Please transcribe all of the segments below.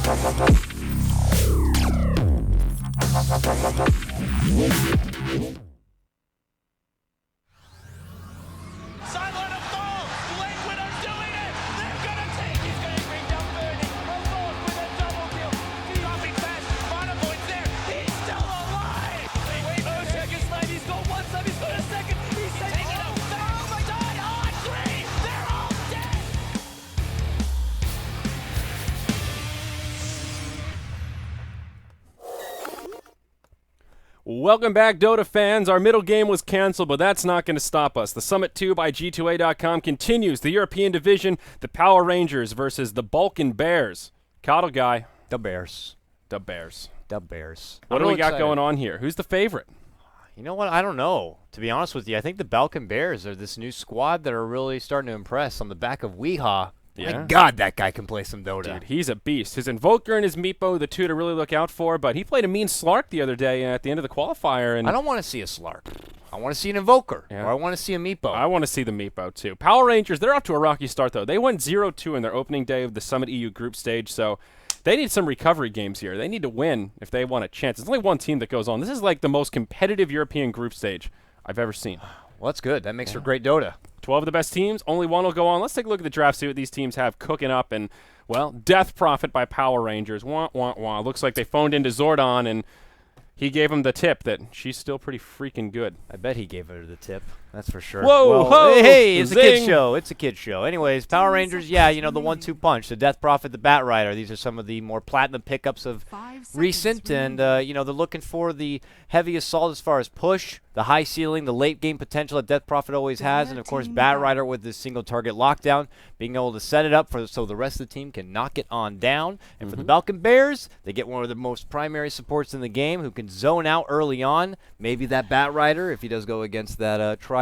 Sideline of ball. Lakewood are doing it. They're gonna take. He's gonna bring down Birdie. Alone with a double kill. Dropping fast. Bonnevoy's there. He's still alive. Wait, Oshek is late. He's going one side. He's going a second. He's taking it. Oh my God! On three. They're all dead. Welcome back, Dota fans. Our middle game was canceled, but that's not going to stop us. The Summit 2 by G2A.com continues. The European Division, the Power Rangers versus the Balkan Bears. Cattle guy. The Bears. The Bears. The Bears. What do we got going on here? Who's the favorite? You know what? I don't know. To be honest with you, I think the Balkan Bears are this new squad that are really starting to impress on the back of Weehaw. Yeah. My God, that guy can play some Dota. Dude, he's a beast. His Invoker and his Meepo, the two to really look out for, but he played a mean Slark the other day at the end of the qualifier. And I don't want to see a Slark. I want to see an Invoker, Yeah. or I want to see a Meepo. I want to see the Meepo, too. Power Rangers, they're off to a rocky start, though. They went 0-2 in their opening day of the Summit EU group stage, so they need some recovery games here. They need to win if they want a chance. There's only one team that goes on. This is like the most competitive European group stage I've ever seen. Well, that's good. That makes for great Dota. 12 of the best teams, only one will go on. Let's take a look at the draft, see what these teams have cooking up. And, well, Death Prophet by Power Rangers. Wah, wah, wah. Looks like they phoned into Zordon, and he gave him the tip that she's still pretty freaking good. I bet he gave her the tip. That's for sure. Whoa, Well, whoa, hey, it's a kid's zing. show. It's a kid's show. Anyways, Power Rangers, yeah, you know, the 1-2 punch. The Death Prophet, the Bat Rider. These are some of the more platinum pickups of recent. And, you know, they're looking for the heavy assault as far as push, the high ceiling, the late game potential that Death Prophet always has. And, of course, Bat Rider with this single target lockdown, being able to set it up so the rest of the team can knock it on down. And for the Balkan Bears, they get one of the most primary supports in the game who can zone out early on. Maybe that Bat Rider, if he does go against that tri-lane.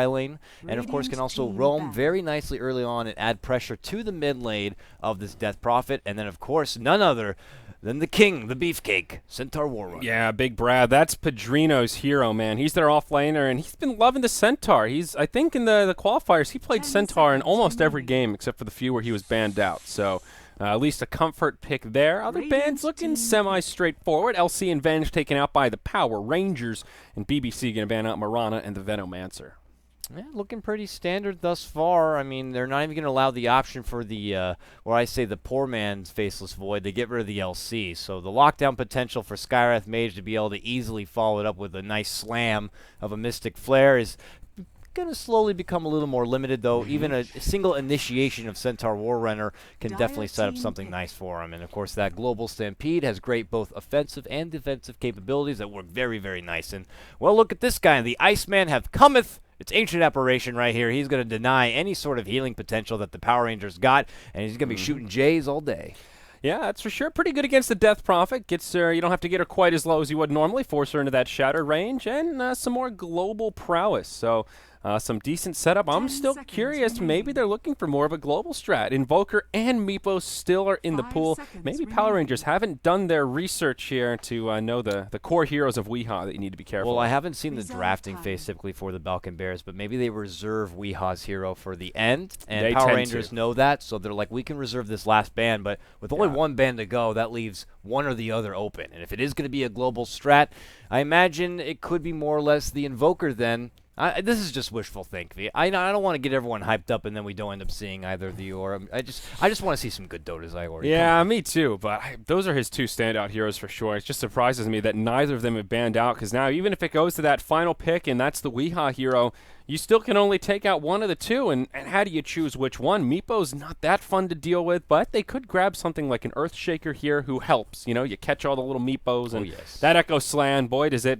And, of course, can also roam very nicely early on and add pressure to the mid lane of this Death Prophet. And then, of course, none other than the king, the beefcake, Centaur Warrunner. Yeah, Big Brad. That's Padrino's hero, man. He's their off-laner, and he's been loving the Centaur. I think in the qualifiers, he played Centaur in almost every game except for the few where he was banned out. So at least a comfort pick there. Other bands looking semi-straightforward. LC and Venge taken out by the Power Rangers, and BBC going to ban out Marana and the Venomancer. Yeah, looking pretty standard thus far. I mean, they're not even going to allow the option for the, where I say the poor man's Faceless Void. They get rid of the LC. So the lockdown potential for Skywrath Mage to be able to easily follow it up with a nice slam of a Mystic Flare is going to slowly become a little more limited, though. Even a single initiation of Centaur Warrunner can definitely set up something nice for him. And, of course, that Global Stampede has great both offensive and defensive capabilities that work very, very nice. And, well, look at this guy. The Iceman have cometh. It's Ancient Apparition right here. He's going to deny any sort of healing potential that the Power Rangers got, and he's going to be shooting Jays all day. Yeah, that's for sure. Pretty good against the Death Prophet. Gets her, you don't have to get her quite as low as you would normally. Force her into that shatter range, and some more global prowess. So some decent setup. I'm still curious. Maybe they're looking for more of a global strat. Invoker and Meepo still are in the pool. Maybe Power Rangers haven't done their research here to know the core heroes of Weehaw that you need to be careful. Well, of. I haven't seen the drafting phase typically for the Balkan Bears, but maybe they reserve Weehaw's hero for the end, and They Power tend Rangers to. know that, so they're like, we can reserve this last band, but with only one band to go, that leaves one or the other open. And if it is going to be a global strat, I imagine it could be more or less the Invoker then. This is just wishful thinking. I don't want to get everyone hyped up and then we don't end up seeing either of the or. I just want to see some good Dotas. Yeah, me too. But those are his two standout heroes for sure. It just surprises me that neither of them have banned out, because now even if it goes to that final pick and that's the Weehaw hero, you still can only take out one of the two. And how do you choose which one? Meepo's not that fun to deal with, but they could grab something like an Earthshaker here who helps. You know, you catch all the little Meepos, and that Echo Slan, boy, does it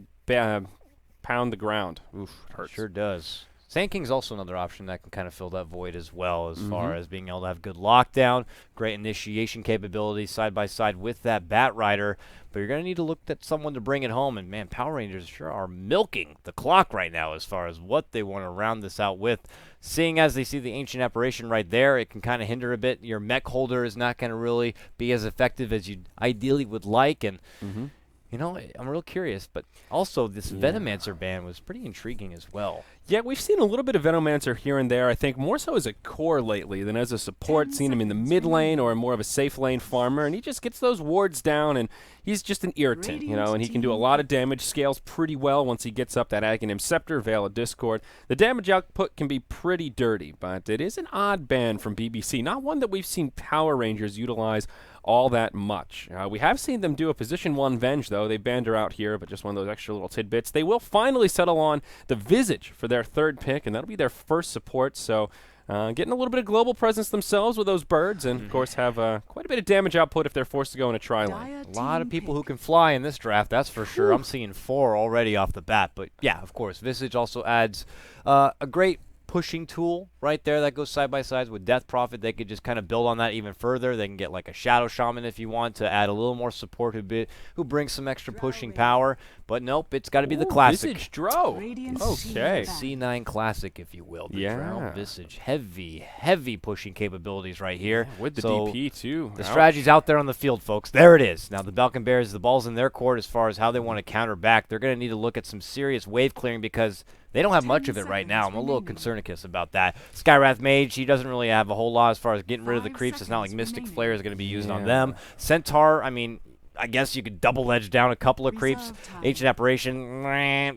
pound the ground. Oof, it hurts. Sure does. Sand King's also another option that can kind of fill that void as well, as far as being able to have good lockdown, great initiation capabilities side by side with that Bat Rider. But you're going to need to look at someone to bring it home. And, man, Power Rangers sure are milking the clock right now as far as what they want to round this out with. Seeing as they see the Ancient Apparition right there, it can kind of hinder a bit. Your mech holder is not going to really be as effective as you ideally would like. And You know, I'm real curious, but also this Venomancer ban was pretty intriguing as well. Yeah, we've seen a little bit of Venomancer here and there. I think more so as a core lately than as a support. Seen him in the mid lane or more of a safe lane farmer, and he just gets those wards down, and he's just an irritant, you know, and he can do a lot of damage, scales pretty well once he gets up that Aghanim Scepter, Veil of Discord. The damage output can be pretty dirty, but it is an odd ban from BBC, not one that we've seen Power Rangers utilize all that much. We have seen them do a position 1 Venge, though. They banned her out here, but just one of those extra little tidbits. They will finally settle on the Visage for their 3rd pick, and that'll be their first support, so getting a little bit of global presence themselves with those birds, and of course have quite a bit of damage output if they're forced to go in a tri-lane. A lot of people who can fly in this draft, that's for sure. I'm seeing 4 already off the bat, but yeah, of course, Visage also adds a great pushing tool right there that goes side by side with Death Prophet. They could just kind of build on that even further. They can get like a Shadow Shaman if you want to add a little more support who brings some extra pushing power. But nope, it's got to be the classic. Visage Drow. Okay. C9 classic, if you will. The Yeah. Drow Visage. Heavy pushing capabilities right here. With the So DP, too. the Ouch. strategy's out there on the field, folks. There it is. Now, the Balkan Bears, the ball's in their court as far as how they want to counter back. They're going to need to look at some serious wave clearing because they don't have much of it right now. I'm a little concernicus about that. Skywrath Mage, he doesn't really have a whole lot as far as getting rid of the creeps. It's not like Mystic Flare is going to be used on them. Centaur, I mean, I guess you could double edge down a couple of creeps. Ancient Apparition,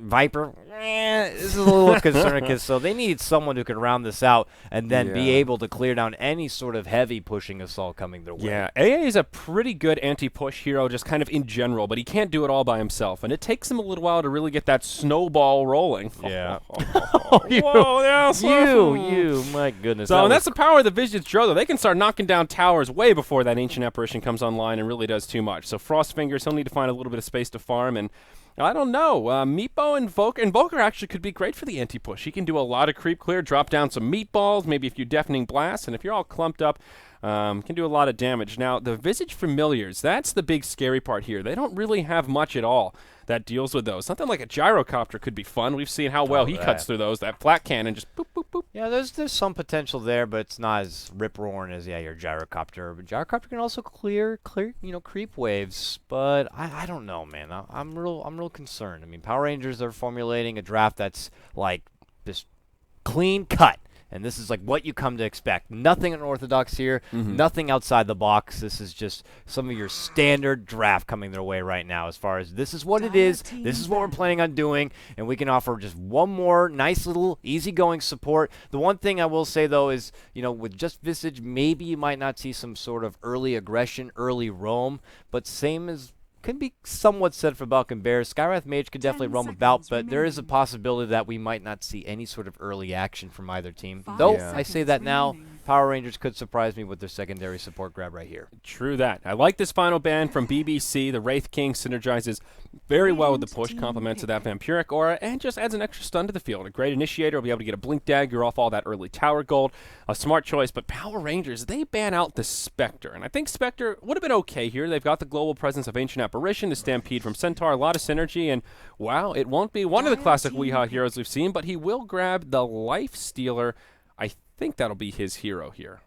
Viper, this is a little concernicus. So they need someone who can round this out and then be able to clear down any sort of heavy pushing assault coming their way. Yeah, AA is a pretty good anti-push hero just kind of in general, but he can't do it all by himself, and it takes him a little while to really get that snowball rolling. Yeah. Whoa, yeah, You, my goodness. So that's the power of the Visage Drow, though. They can start knocking down towers way before that Ancient Apparition comes online and really does too much. So Frost Fingers, he'll need to find a little bit of space to farm, and I don't know. Meatball and Invoker actually could be great for the anti-push. He can do a lot of creep clear, drop down some meatballs, maybe a few deafening blasts, and if you're all clumped up, can do a lot of damage. Now, the Visage Familiars, that's the big scary part here. They don't really have much at all that deals with those. Something like a Gyrocopter could be fun. We've seen how well he cuts through those. That flat cannon just boop, boop, boop. Yeah, there's some potential there, but it's not as rip-roaring as your Gyrocopter. But Gyrocopter can also clear creep waves. But I don't know, man. I'm real concerned. I mean, Power Rangers are formulating a draft that's like this clean cut. And this is like what you come to expect. Nothing unorthodox here. Nothing outside the box. This is just some of your standard draft coming their way right now as far as this is what it is. This is what we're planning on doing. And we can offer just one more nice little easygoing support. The one thing I will say, though, is, with just Visage, maybe you might not see some sort of early aggression, early roam. But same as can be somewhat said for Balkan Bears. Skywrath Mage could definitely roam about, but there is a possibility that we might not see any sort of early action from either team. Though, I say that now, Power Rangers could surprise me with their secondary support grab right here. True that. I like this final ban from BBC. The Wraith King synergizes very well with the push, complements to that Vampiric aura, and just adds an extra stun to the field. A great initiator will be able to get a Blink Dagger off all that early tower gold. A smart choice, but Power Rangers, they ban out the Spectre, and I think Spectre would have been okay here. They've got the global presence of Ancient Apparition, the Stampede from Centaur, a lot of synergy, and wow, it won't be one of the classic Weehaw heroes we've seen, but he will grab the Life Stealer. I think that'll be his hero here.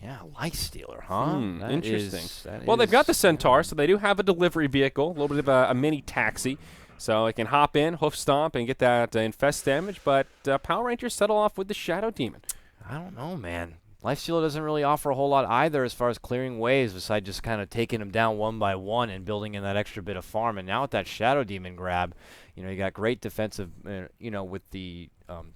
Yeah, Life Stealer, huh? Interesting. Well, they've got the Centaur, so they do have a delivery vehicle, a little bit of a mini taxi. So it can hop in, hoof stomp, and get that infest damage, but Power Rangers settle off with the Shadow Demon. I don't know, man. Life Stealer doesn't really offer a whole lot either as far as clearing waves, besides just kind of taking them down one by one and building in that extra bit of farm. And now with that Shadow Demon grab, you got great defensive, with the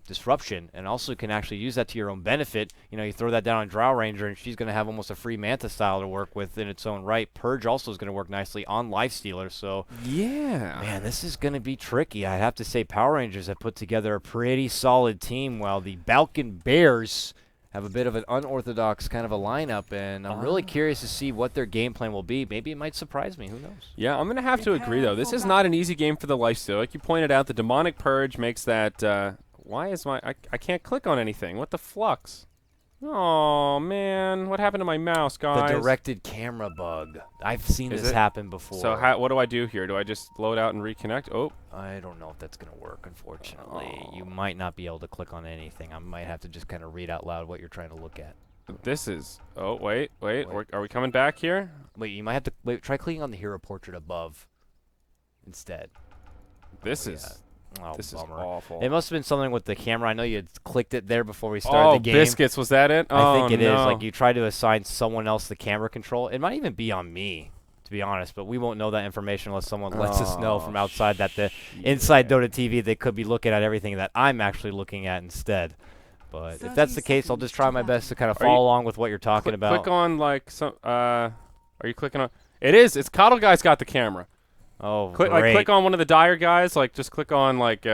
disruption, and also can actually use that to your own benefit. You throw that down on Drow Ranger, and she's going to have almost a free Manta style to work with in its own right. Purge also is going to work nicely on Life Stealer. So, yeah, man, this is going to be tricky. I have to say Power Rangers have put together a pretty solid team, while the Balkan Bears have a bit of an unorthodox kind of a lineup, and I'm really curious to see what their game plan will be. Maybe it might surprise me. Who knows? Yeah, I'm going to have to agree, though. This is not an easy game for the Lifesteal. Like you pointed out, the Demonic Purge makes that... why is my... I can't click on anything. What the flux? Oh, man. What happened to my mouse, guys? The directed camera bug. I've seen this happen before. So what do I do here? Do I just load out and reconnect? Oh. I don't know if that's going to work, unfortunately. You might not be able to click on anything. I might have to just kind of read out loud what you're trying to look at. This is... Oh, wait. Are we coming back here? Wait, you might have to... Wait, try clicking on the hero portrait above. instead. This is Oh, this is bummer. awful. It must have been something with the camera. I know you had clicked it there before we started the game. Biscuits, was that it? I think it is. no. Like you tried to assign someone else the camera control. It might even be on me, to be honest, but we won't know that information unless someone lets us know from outside that the inside Dota TV, they could be looking at everything that I'm actually looking at instead. But if that's the case, I'll just try my best to kind of follow along with what you're talking about. Click on like some. Are you clicking on? It is. It's Coddle Guy's got the camera. Oh, Click great. click on one of the Dire guys. Like just click on like.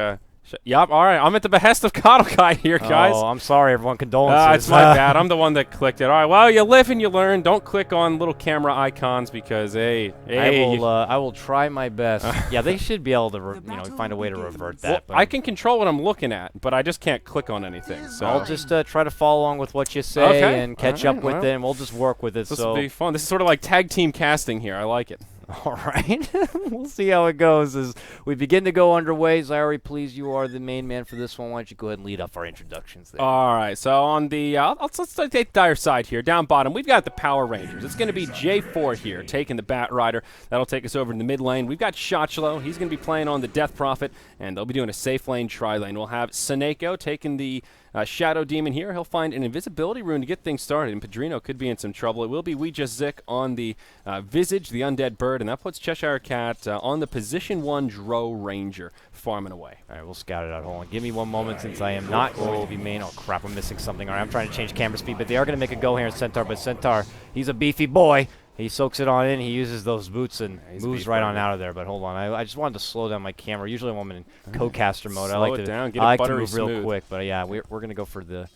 Yep. All right. I'm at the behest of Coddle Guy here, guys. Oh, I'm sorry, everyone. Condolences. It's my bad. I'm the one that clicked it. All right. Well, you live and you learn. Don't click on little camera icons because hey, I will try my best. Yeah, they should be able to, find a way to revert that. Well, I can control what I'm looking at, but I just can't click on anything. So I'll just try to follow along with what you say and catch up with well, it, and we'll just work with it. This will be fun. This is sort of like tag team casting here. I like it. All right. We'll see how it goes as we begin to go underway. Zyori, please, you are the main man for this one. Why don't you go ahead and lead off our introductions there? All right. So on the let's take the Dire side here. Down bottom, we've got the Power Rangers. It's going to be J4 here taking the Bat Rider. That'll take us over to the mid lane. We've got Shotchlo. He's going to be playing on the Death Prophet, and they'll be doing a safe lane tri-lane. We'll have Seneko taking the Shadow Demon here. He'll find an invisibility rune to get things started, and Padrino could be in some trouble. It will be We Just Zik on the Visage, the Undead Bird, and that puts Cheshire Cat on the position 1 Dro Ranger, farming away. All right, we'll scout it out. Hold on. Give me one moment since I am not going to be main. Oh, crap, I'm missing something. All right, I'm trying to change camera speed, but they are going to make a go here in Centaur, but Centaur, he's a beefy boy. He soaks it on in. He uses those boots and moves right on out of there. But hold on, I just wanted to slow down my camera. Usually when I'm in co-caster mode, I like to move real quick. But yeah, we're gonna go for the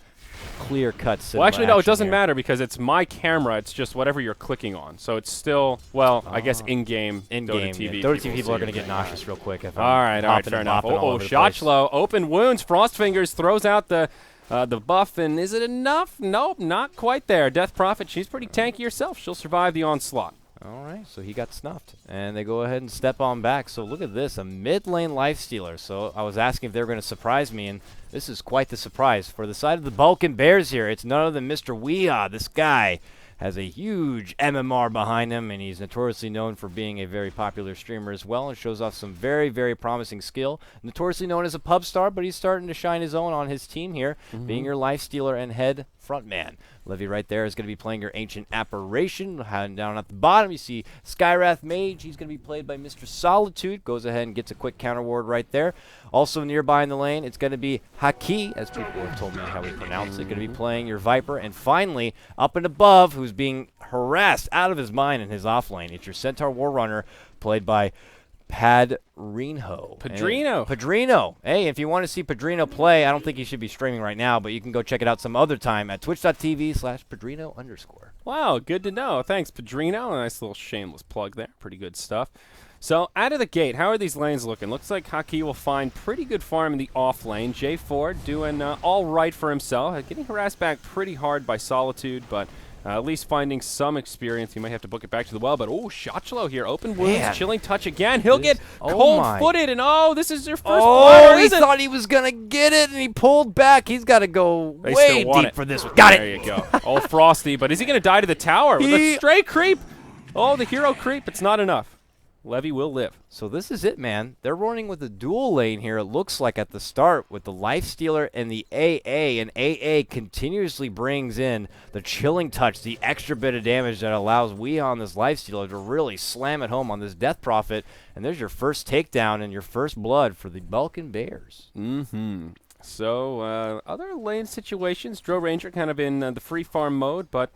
clear-cut cinema. Well, actually, no, it doesn't here. matter because it's my camera. It's just whatever you're clicking on. So it's still, I guess in-game Dota TV. Dota TV people are gonna get nauseous real quick. If all right, fair enough. Shotchlo, open wounds. Frostfingers throws out the buff, and is it enough? Nope, not quite there. Death Prophet, she's pretty tanky herself. She'll survive the onslaught. All right, so he got snuffed, and they go ahead and step on back. So look at this, a mid-lane Lifestealer. So I was asking if they were going to surprise me, and this is quite the surprise. For the side of the Balkan Bears here, it's none other than Mr. Weehaw. This guy has a huge MMR behind him, and he's notoriously known for being a very popular streamer as well, and shows off some very, very promising skill. Notoriously known as a pub star, but he's starting to shine his own on his team here, being your Lifestealer and head frontman. Levy right there is going to be playing your Ancient Apparition. Down at the bottom, you see Skywrath Mage. He's going to be played by Mr. Solitude. Goes ahead and gets a quick counter ward right there. Also nearby in the lane, it's going to be Haki, as people have told me how we pronounce it. Going to be playing your Viper. And finally, up and above, who's being harassed out of his mind in his off lane, it's your Centaur Warrunner, played by Padrino. Padrino. Hey, if you want to see Padrino play, I don't think he should be streaming right now, but you can go check it out some other time at twitch.tv/Padrino_. Wow, good to know. Thanks, Padrino. A nice little shameless plug there. Pretty good stuff. So, out of the gate, how are these lanes looking? Looks like Haki will find pretty good farm in the off lane. J4 doing all right for himself. Getting harassed back pretty hard by Solitude, but at least finding some experience. He might have to book it back to the well, but Shotchlo here. Open wounds, chilling touch again. He'll get cold-footed, and this is your first player, he thought he was going to get it, and he pulled back. He's got to go way deep for this one. Got it. There you go. Frosty, but is he going to die to the tower? With a stray creep? The hero creep. It's not enough. Levy will live. So this is it, man. They're running with a dual lane here, it looks like, at the start with the Lifestealer and the AA. And AA continuously brings in the chilling touch, the extra bit of damage that allows Weehaw on this Lifestealer to really slam it home on this Death Prophet. And there's your first takedown and your first blood for the Balkan Bears. So other lane situations, Dro Ranger kind of in the free farm mode, but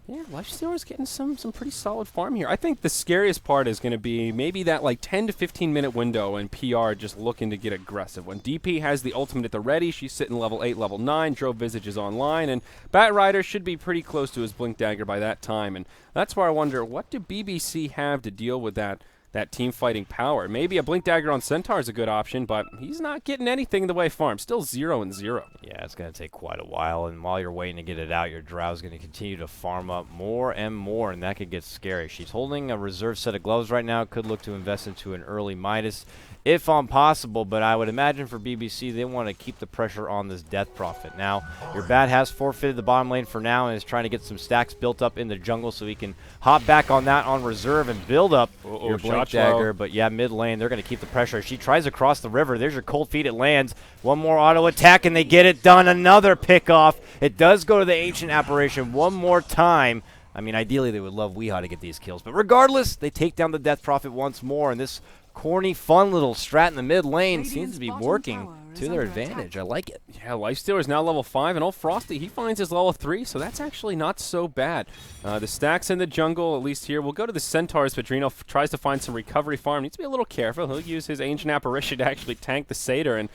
yeah, Lifestealer's getting some pretty solid farm here. I think the scariest part is going to be maybe that 10 to 15 minute window and PR just looking to get aggressive. When DP has the ultimate at the ready, she's sitting level 8, level 9. Dro Visage is online, and Bat Rider should be pretty close to his Blink Dagger by that time. And that's where I wonder, what do BBC have to deal with that team fighting power? Maybe a Blink Dagger on Centaur is a good option, but he's not getting anything in the way of farm. Still 0-0. Yeah, it's going to take quite a while, and while you're waiting to get it out, your Drow's going to continue to farm up more and more, and that could get scary. She's holding a reserve set of gloves right now. Could look to invest into an early Midas if on possible, but I would imagine for BBC they want to keep the pressure on this Death Prophet. Now, your Bat has forfeited the bottom lane for now and is trying to get some stacks built up in the jungle so he can hop back on that on reserve and build up your Blink Dagger. But yeah, mid lane, they're going to keep the pressure. She tries to cross the river. There's your Cold Feet. It lands. One more auto attack, and they get it done. Another pickoff. It does go to the Ancient Apparition one more time. I mean, ideally they would love Weehaw to get these kills. But regardless, they take down the Death Prophet once more, and this corny, fun little strat in the mid lane seems to be working to their advantage. I like it. Yeah, Lifestealer is now level 5, and old Frosty, he finds his level 3, so that's actually not so bad. The stacks in the jungle, at least here. We'll go to the Centaurs. Padrino tries to find some recovery farm. Needs to be a little careful. He'll use his Ancient Apparition to actually tank the Satyr, and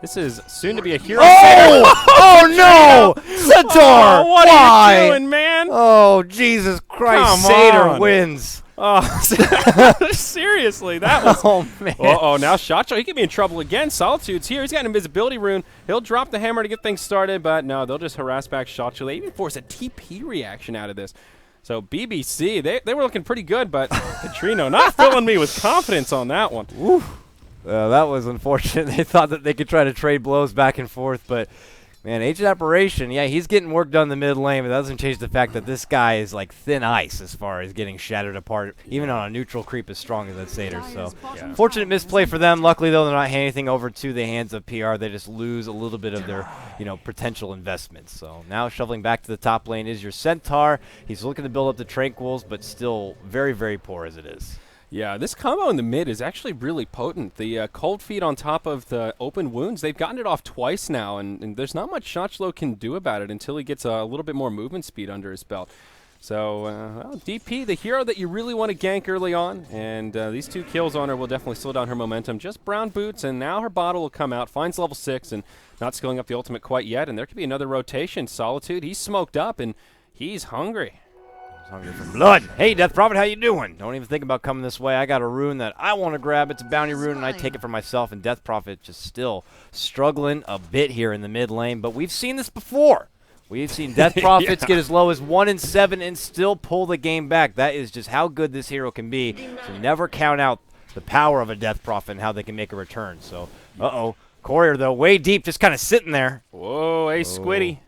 this is soon to be a hero. Oh no! Centaur! Oh, what Why? are you doing, man? Oh, Jesus Christ. Come Satyr on. wins. Oh, seriously, that was... Oh, man. Uh-oh, now Shotshot, he could be in trouble again. Solitude's here. He's got an invisibility rune. He'll drop the hammer to get things started, but no, they'll just harass back Shotshot. They even force a TP reaction out of this. So BBC, they were looking pretty good, but Padrino not filling me with confidence on that one. Oof. That was unfortunate. They thought that they could try to trade blows back and forth, but man, Ancient Apparition, yeah, he's getting work done in the mid lane, but that doesn't change the fact that this guy is like thin ice as far as getting shattered apart, even on a neutral creep as strong as that Satyr. So, fortunate misplay for them. Luckily, though, they're not handing anything over to the hands of PR. They just lose a little bit of their, potential investments. So now shoveling back to the top lane is your Centaur. He's looking to build up the Tranquils, but still very, very poor as it is. Yeah, this combo in the mid is actually really potent. The Cold Feet on top of the Open Wounds, they've gotten it off twice now, and there's not much Shotshlow can do about it until he gets a little bit more movement speed under his belt. So, well, DP, the hero that you really want to gank early on, and these 2 kills on her will definitely slow down her momentum. Just brown boots, and now her bottle will come out, finds level 6, and not scaling up the ultimate quite yet, and there could be another rotation. Solitude, he's smoked up, and he's hungry. Hungry for blood. Hey, Death Prophet, how you doing? Don't even think about coming this way. I got a rune that I want to grab. It's a bounty rune, and I take it for myself. And Death Prophet just still struggling a bit here in the mid lane. But we've seen this before. We've seen Death Prophets get as low as 1-7 and still pull the game back. That is just how good this hero can be. So never count out the power of a Death Prophet and how they can make a return. So, Courier, though, way deep, just kind of sitting there. Whoa, hey, Squiddy.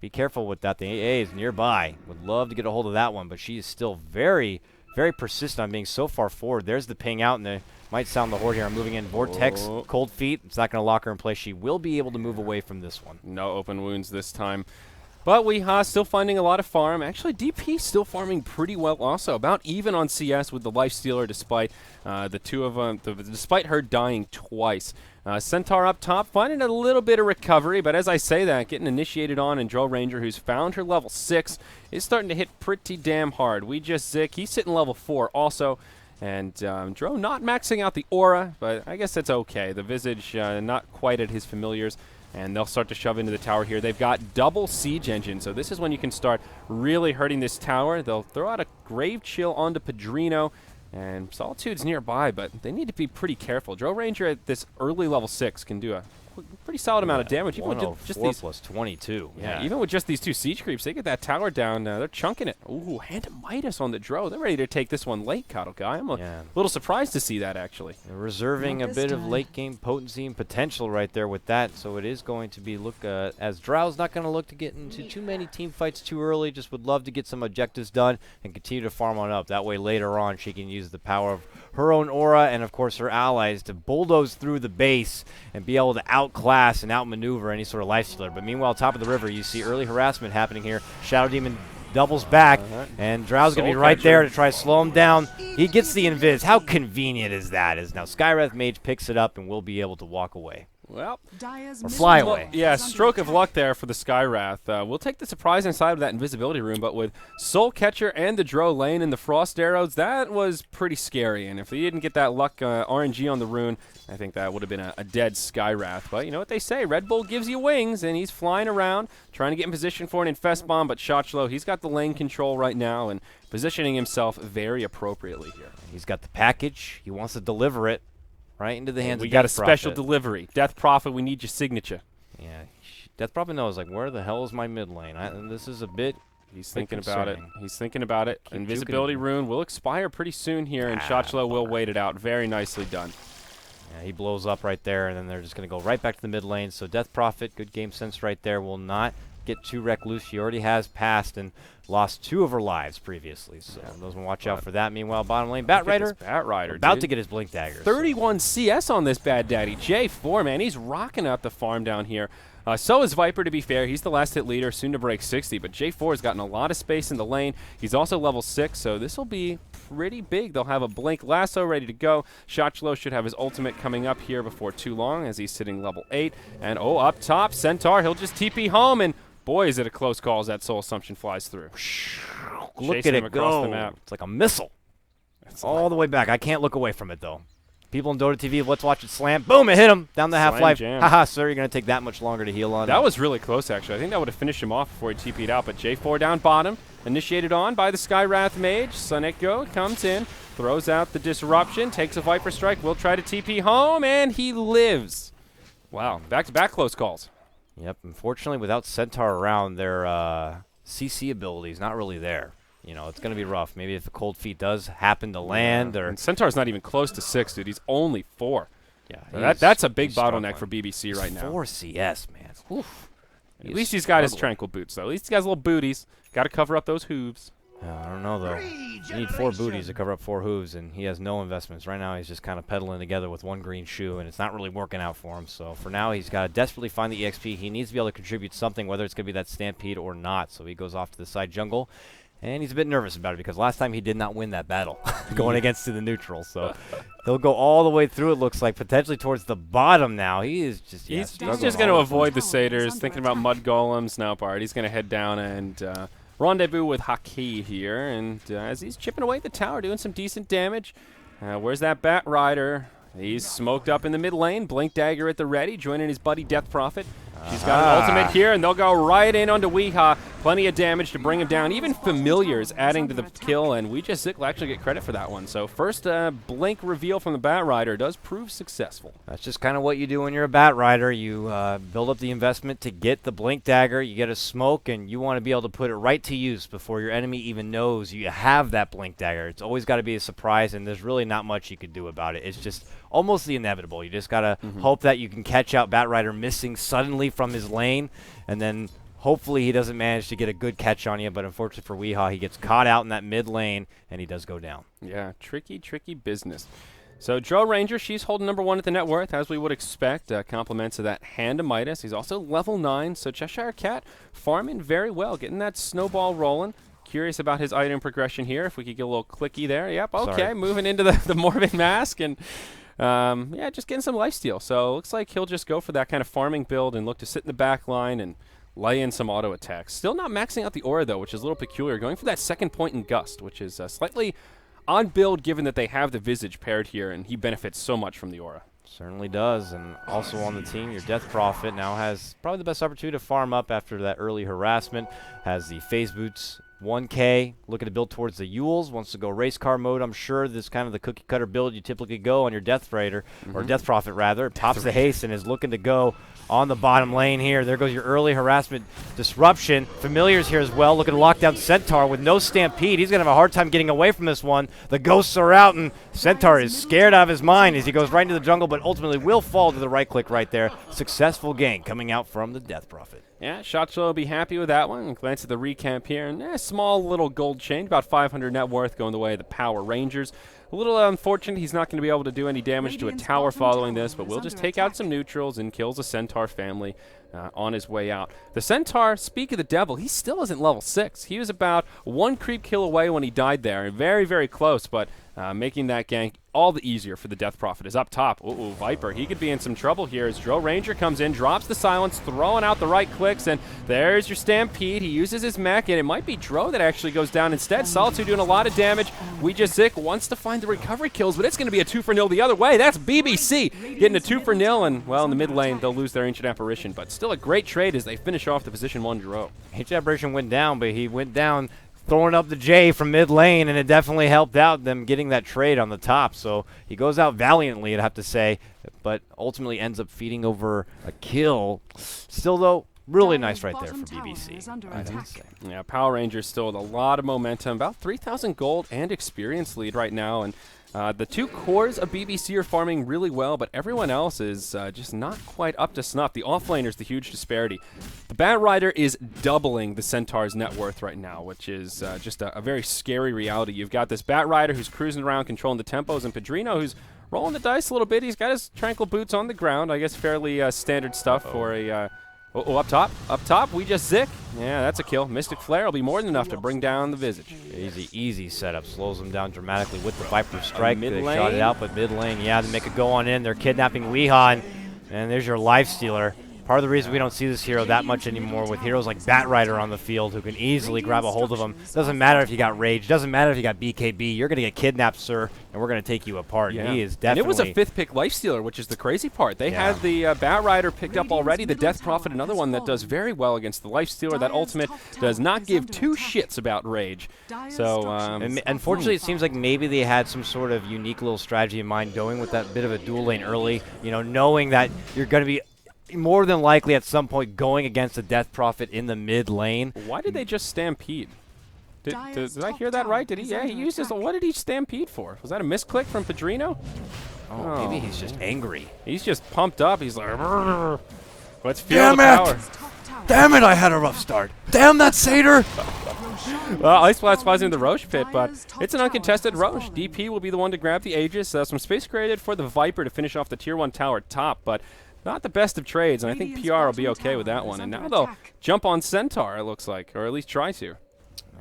Be careful with that. The AA is nearby. Would love to get a hold of that one, but she is still very, very persistent on being so far forward. There's the ping out, and they might sound the horde here. I'm moving in. Vortex, Cold Feet. It's not going to lock her in place. She will be able to move away from this one. No Open Wounds this time. But Weehaw still finding a lot of farm. Actually, DP still farming pretty well also. About even on CS with the Lifestealer despite the 2 of them, despite her dying twice. Centaur up top, finding a little bit of recovery, but as I say that, getting initiated on, and Drow Ranger, who's found her level 6, is starting to hit pretty damn hard. We just Zik, he's sitting level 4 also, and Drow not maxing out the aura, but I guess that's okay. The Visage not quite at his familiars, and they'll start to shove into the tower here. They've got double siege engine, so this is when you can start really hurting this tower. They'll throw out a Grave Chill onto Padrino, and Solitude's nearby, but they need to be pretty careful. Drow Ranger at this early level 6 can do a pretty solid amount of damage. Even with just these plus 22. Yeah, even with just these 2 siege creeps, they get that tower down. They're chunking it. Ooh, Hand of Midas on the Drow. They're ready to take this one late, Coddle Guy. I'm a little surprised to see that, actually. They're reserving a bit of late game potency and potential right there with that, so it is going to be as Drow's not going to look to get into too many team fights too early. Just would love to get some objectives done and continue to farm on up. That way later on she can use the power of her own aura and, of course, her allies to bulldoze through the base and be able to outclass and outmaneuver any sort of Lifestealer. But meanwhile, top of the river, you see early harassment happening here. Shadow Demon doubles back, and Drow's going to be right there to try to slow him down. He gets the invis. How convenient is that? As now Skywrath Mage picks it up and will be able to walk away. Well, or fly away. Yeah, stroke of luck there for the Skywrath. We'll take the surprise inside of that invisibility room, but with Soul Catcher and the Drow Lane and the Frost Arrows, that was pretty scary. And if he didn't get that luck RNG on the rune, I think that would have been a dead Skywrath. But you know what they say, Red Bull gives you wings, and he's flying around, trying to get in position for an Infest Bomb, but Shotshlow, he's got the lane control right now and positioning himself very appropriately here. He's got the package. He wants to deliver it. Right into the hands of We got a Death Prophet. special delivery. Death Prophet, we need your signature. Yeah, Death Prophet knows, like, where the hell is my mid lane? This is a bit He's thinking about it. He's thinking about it. Keep Invisibility rune will expire pretty soon here, and Shotshlow will wait it out. Very nicely done. Yeah, he blows up right there, and then they're just going to go right back to the mid lane. So Death Prophet, good game sense right there, will not get too recluse. She already has passed and lost 2 of her lives previously, so those will watch out for that. Meanwhile, bottom lane, Batrider about to get his Blink Dagger. 31 CS on this bad daddy. J4, man, he's rocking out the farm down here. So is Viper, to be fair. He's the last hit leader, soon to break 60, but J4 has gotten a lot of space in the lane. He's also level 6, so this will be pretty big. They'll have a Blink Lasso ready to go. Shotchlo should have his ultimate coming up here before too long as he's sitting level 8. And, up top, Centaur, he'll just TP home, and boy, is it a close call as that Soul Assumption flies through. Look Chasing at him it across go. the map. It's like a missile. All the way back. I can't look away from it, though. People in Dota TV, let's watch it slam. Boom, it hit him down the half-life. Jam. Haha, sir, you're going to take that much longer to heal on. That was really close, actually. I think that would have finished him off before he TP'd out, but J4 down bottom, initiated on by the Skywrath Mage. Suneko comes in, throws out the Disruption, takes a Viper Strike, will try to TP home, and he lives. Wow, back-to-back close calls. Yep, unfortunately, without Centaur around, their CC ability is not really there. You know, it's going to be rough. Maybe if a cold feet does happen to land, or And Centaur's not even close to 6, dude. He's only 4. yeah, So that's a big bottleneck for BBC right now. 4 CS, man. Oof. At least he's got his tranquil boots, though. At least he has little booties. Got to cover up those hooves. I don't know, though. You need 4 booties to cover up 4 hooves, and he has no investments. Right now, he's just kind of pedaling together with 1 green shoe, and it's not really working out for him. So for now, he's got to desperately find the EXP. He needs to be able to contribute something, whether it's going to be that Stampede or not. So he goes off to the side jungle. And he's a bit nervous about it because last time he did not win that battle going against the neutral. So he'll go all the way through, it looks like, potentially towards the bottom now. He is just, He's just going to avoid the satyrs, thinking about mud golems. Now, Bard, he's going to head down and rendezvous with Haki here. And as he's chipping away at the tower, doing some decent damage. Where's that Batrider? He's smoked up in the mid lane. Blink Dagger at the ready, joining his buddy Death Prophet. She's got an ultimate here, and they'll go right in onto Weehaw. Plenty of damage to bring him down. Even Familiars adding to the kill, and Zik will actually get credit for that one. So first Blink reveal from the Batrider does prove successful. That's just kind of what you do when you're a Batrider. You build up the investment to get the Blink Dagger. You get a smoke, and you want to be able to put it right to use before your enemy even knows you have that Blink Dagger. It's always got to be a surprise, and there's really not much you could do about it. It's just almost the inevitable. You just got to hope that you can catch out Batrider missing suddenly from his lane, and then hopefully he doesn't manage to get a good catch on you, but unfortunately for Weehaw, he gets caught out in that mid lane, and he does go down. Yeah, tricky business. So Drow Ranger, she's holding number 1 at the net worth, as we would expect. Compliments of that Hand of Midas. He's also level 9, so Cheshire Cat farming very well, getting that snowball rolling. Curious about his item progression here, if we could get a little clicky there. Yep, okay, Sorry. moving into the Morbid Mask, and yeah, just getting some lifesteal. So looks like he'll just go for that kind of farming build and look to sit in the back line and lay in some auto attacks. Still not maxing out the aura, though, which is a little peculiar. Going for that second point in Gust, which is slightly odd build given that they have the Visage paired here, and he benefits so much from the aura. Certainly does, and also on the team, your Death Prophet now has probably the best opportunity to farm up after that early harassment. Has the Phase Boots 1K, looking to build towards the Yules, wants to go race car mode. I'm sure this is kind of the cookie cutter build you typically go on your Death Raider, or Death Prophet rather. Pops the haste and is looking to go on the bottom lane here. There goes your early harassment disruption. Familiars here as well, looking to lock down Centaur with no Stampede. He's going to have a hard time getting away from this one. The ghosts are out, and Centaur is scared out of his mind as he goes right into the jungle, but ultimately will fall to the right click right there. Successful gank coming out from the Death Prophet. Yeah, Shotchlo will be happy with that one. Glance at the recap here, and small little gold change, about 500 net worth going the way of the Power Rangers. A little unfortunate he's not going to be able to do any damage to a tower following this, but we'll just take out some neutrals and kills the Centaur family on his way out. The Centaur, speak of the devil, he still isn't level 6. He was about 1 creep kill away when he died there, and very, very close, but making that gank all the easier for the Death Prophet is up top. Ooh, Viper, he could be in some trouble here as Drow Ranger comes in, drops the silence, throwing out the right clicks, and there's your Stampede. He uses his mech, and it might be Drow that actually goes down instead. Solitude doing a lot of damage. Zik wants to find the recovery kills, but it's going to be a 2-for-0 the other way. That's BBC getting a 2-for-0, and, well, in the mid lane, they'll lose their Ancient Apparition, but still a great trade as they finish off the position 1 Drow. Ancient Apparition went down, but he went down throwing up the J from mid lane, and it definitely helped out them getting that trade on the top. So he goes out valiantly, I'd have to say, but ultimately ends up feeding over a kill. Still, though, Really nice right there for BBC. I think so. Yeah, Power Rangers still with a lot of momentum, about 3,000 gold and experience lead right now, and the two cores of BBC are farming really well, but everyone else is just not quite up to snuff. The offlaner's the huge disparity. The Bat Rider is doubling the Centaur's net worth right now, which is just a very scary reality. You've got this Bat Rider who's cruising around controlling the tempos, and Padrino who's rolling the dice a little bit. He's got his tranquil boots on the ground. I guess fairly standard stuff for a... up top, we just Zik. Yeah, that's a kill. Mystic Flare will be more than enough to bring down the Visage. Easy setup. Slows them down dramatically with the Viper Strike. They mid-lane. shot it out, but mid lane, yeah, they make a go on in. They're kidnapping Weehaw, and there's your Life Stealer. Part of the reason we don't see this hero that much anymore with heroes like Bat Rider on the field who can easily grab a hold of him. Doesn't matter if you got Rage. Doesn't matter if you got BKB. You're going to get kidnapped, sir, and we're going to take you apart. Yeah. He is definitely... And it was a 5th pick Life Stealer, which is the crazy part. They had the Bat Rider picked up already. The Death Prophet, another one that does very well against the Life Stealer. That ultimate does not give two shits about Rage. So, unfortunately, it seems like maybe they had some sort of unique little strategy in mind going with that bit of a dual lane early, you know, knowing that you're going to be more than likely at some point going against the Death Prophet in the mid lane. Why did they just Stampede? Did I hear that right? Did he? Yeah, he used his... What did he Stampede for? Was that a misclick from Padrino? Oh, maybe he's just angry. He's just pumped up. He's like, "Brrr. Let's feel the power. Damn it, I had a rough start. Damn that satyr! Well, Ice Blast flies into the Roche pit, but it's an uncontested Roche. DP will be the one to grab the Aegis. Some space created for the Viper to finish off the Tier 1 tower top, but not the best of trades, and I think PR will be okay with that one. And now they'll jump on Centaur, it looks like, or at least try to.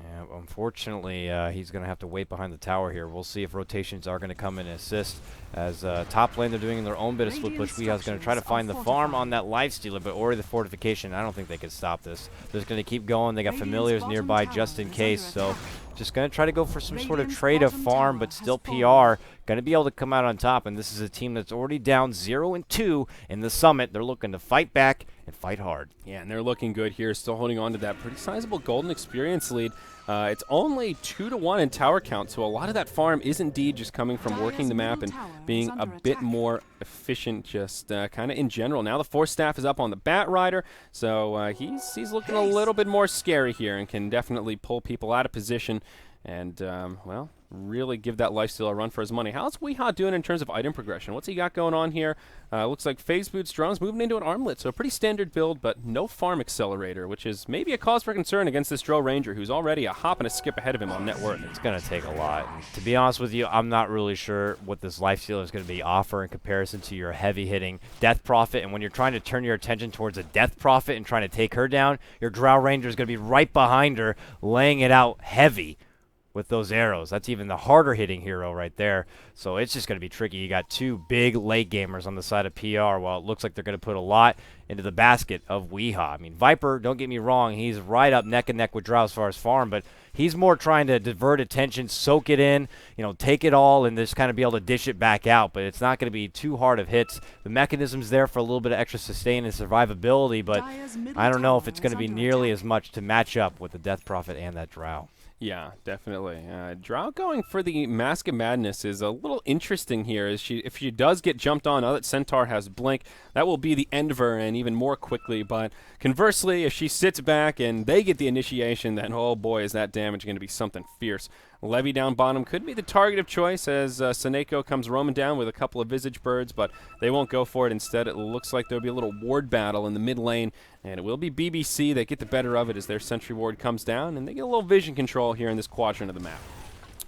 Yeah, unfortunately, he's going to have to wait behind the tower here. We'll see if rotations are going to come and assist. As top lane, they're doing their own bit of split push. Weeha's going to try to find the farm on that Life Stealer, but already the fortification, I don't think they can stop this. They're just going to keep going. They got familiars nearby just in case, so just going to try to go for some sort of trade of farm, but still PR. Going to be able to come out on top, and this is a team that's already down 0-2 in the Summit. They're looking to fight back and fight hard. Yeah, and they're looking good here, still holding on to that pretty sizable golden experience lead. It's only 2-1 in tower count, so a lot of that farm is indeed just coming from working the map and being a bit more efficient just kind of in general. Now the Force Staff is up on the Bat Rider, so he's looking a little bit more scary here and can definitely pull people out of position and, well, really give that lifesteal a run for his money. How's Weehaw doing in terms of item progression? What's he got going on here? Looks like Phase Boots Drums moving into an armlet, so a pretty standard build, but no farm accelerator, which is maybe a cause for concern against this Drow Ranger, who's already a hop and a skip ahead of him on net worth. It's going to take a lot. And to be honest with you, I'm not really sure what this lifesteal is going to be offer in comparison to your heavy-hitting Death Prophet, and when you're trying to turn your attention towards a Death Prophet and trying to take her down, your Drow Ranger is going to be right behind her, laying it out heavy with those arrows. That's even the harder hitting hero right there. So it's just going to be tricky. You got two big late gamers on the side of PR, while it looks like they're going to put a lot into the basket of Weehaw. I mean, Viper, don't get me wrong, he's right up neck and neck with Drow as far as farm, but he's more trying to divert attention, soak it in, you know, take it all and just kind of be able to dish it back out, but it's not going to be too hard of hits. The mechanism's there for a little bit of extra sustain and survivability, but I don't know if it's going to be nearly as much to match up with the Death Prophet and that Drow. Yeah, definitely. Drow going for the Mask of Madness is a little interesting here. If she does get jumped on, now that Centaur has Blink, that will be the end of her and even more quickly. But conversely, if she sits back and they get the initiation, then oh boy, is that damage going to be something fierce. Levy down bottom could be the target of choice as Seneko comes roaming down with a couple of Visage Birds, but they won't go for it. Instead, it looks like there'll be a little ward battle in the mid lane, and it will be BBC that get the better of it as their Sentry Ward comes down, and they get a little vision control here in this quadrant of the map.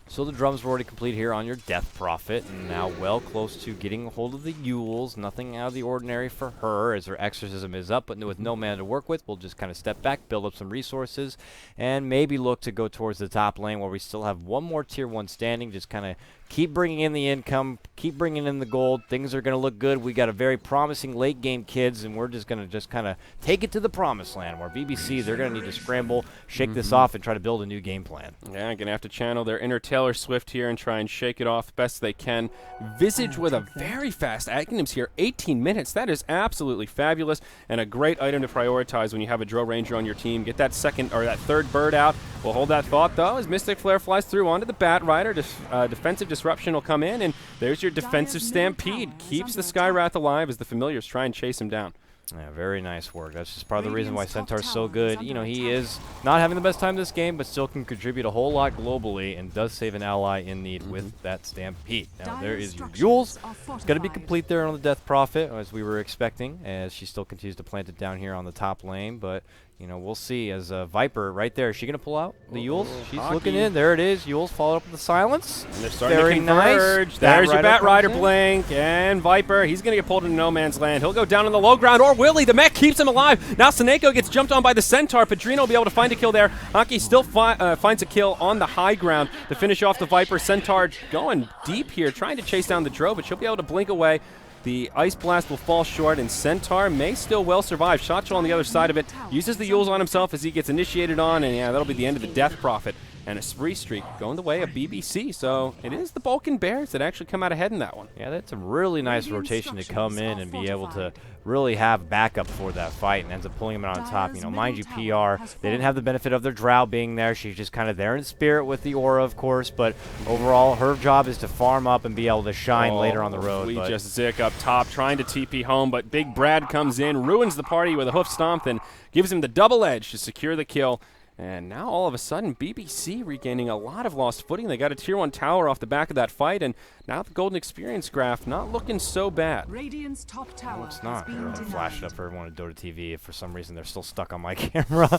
So the drums were already complete here on your Death Prophet, and now well close to getting a hold of the Yules. Nothing out of the ordinary for her as her exorcism is up, but with no mana to work with, we'll just kind of step back, build up some resources, and maybe look to go towards the top lane where we still have one more Tier 1 standing, just kind of keep bringing in the income, keep bringing in the gold. Things are going to look good. We got a very promising late game kids, and we're just going to just kind of take it to the promised land where BBC, they're going to need to scramble, shake this off, and try to build a new game plan. Yeah, going to have to channel their inner Taylor Swift here and try and shake it off best they can. Visage with a very fast items here, 18 minutes. That is absolutely fabulous and a great item to prioritize when you have a Drow Ranger on your team. Get that second or that third bird out. We'll hold that thought though as Mystic Flare flies through onto the Bat Rider. Defensive Disruption will come in, and there's your defensive Stampede. Keeps the Skywrath alive as the familiars try and chase him down. Yeah, very nice work. That's just part of the reason why Centaur's so good. You know, he is not having the best time this game, but still can contribute a whole lot globally and does save an ally in need with that Stampede. Now, there is your Yules. It's going to be complete there on the Death Prophet, as we were expecting, as she still continues to plant it down here on the top lane. But, you know, we'll see as Viper right there. Is she going to pull out the Yules? She's looking in. There it is. Yules followed up with the silence. And they're starting Very to converge. nice. There's your Bat Rider comes in. blink. And Viper, he's going to get pulled into no man's land. He'll go down on the low ground. Or Willie, the mech keeps him alive. Now Seneko gets jumped on by the Centaur. Padrino will be able to find a kill there. Haki still finds a kill on the high ground to finish off the Viper. Centaur going deep here, trying to chase down the Drow, but she'll be able to blink away. The Ice Blast will fall short, and Centaur may still well survive. Shotshell on the other side of it uses the Yules on himself as he gets initiated on, and yeah, that'll be the end of the Death Prophet. And a spree streak going the way of BBC. So it is the Balkan Bears that actually come out ahead in that one. Yeah, that's a really nice rotation to come in and be able to really have backup for that fight and ends up pulling him out on top. You know, mind you, PR, they didn't have the benefit of their Drow being there. She's just kind of there in spirit with the aura, of course, but overall, her job is to farm up and be able to shine later on the road. We just Zik up top, trying to TP home, but Big Brad comes in, ruins the party with a hoof stomp, and gives him the double edge to secure the kill. And now all of a sudden, BBC regaining a lot of lost footing. They got a tier 1 tower off the back of that fight, and now the golden experience graph not looking so bad. Radiant's top tower It's not. has I'm been going to flash it up denied. for everyone at Dota TV if for some reason they're still stuck on my camera.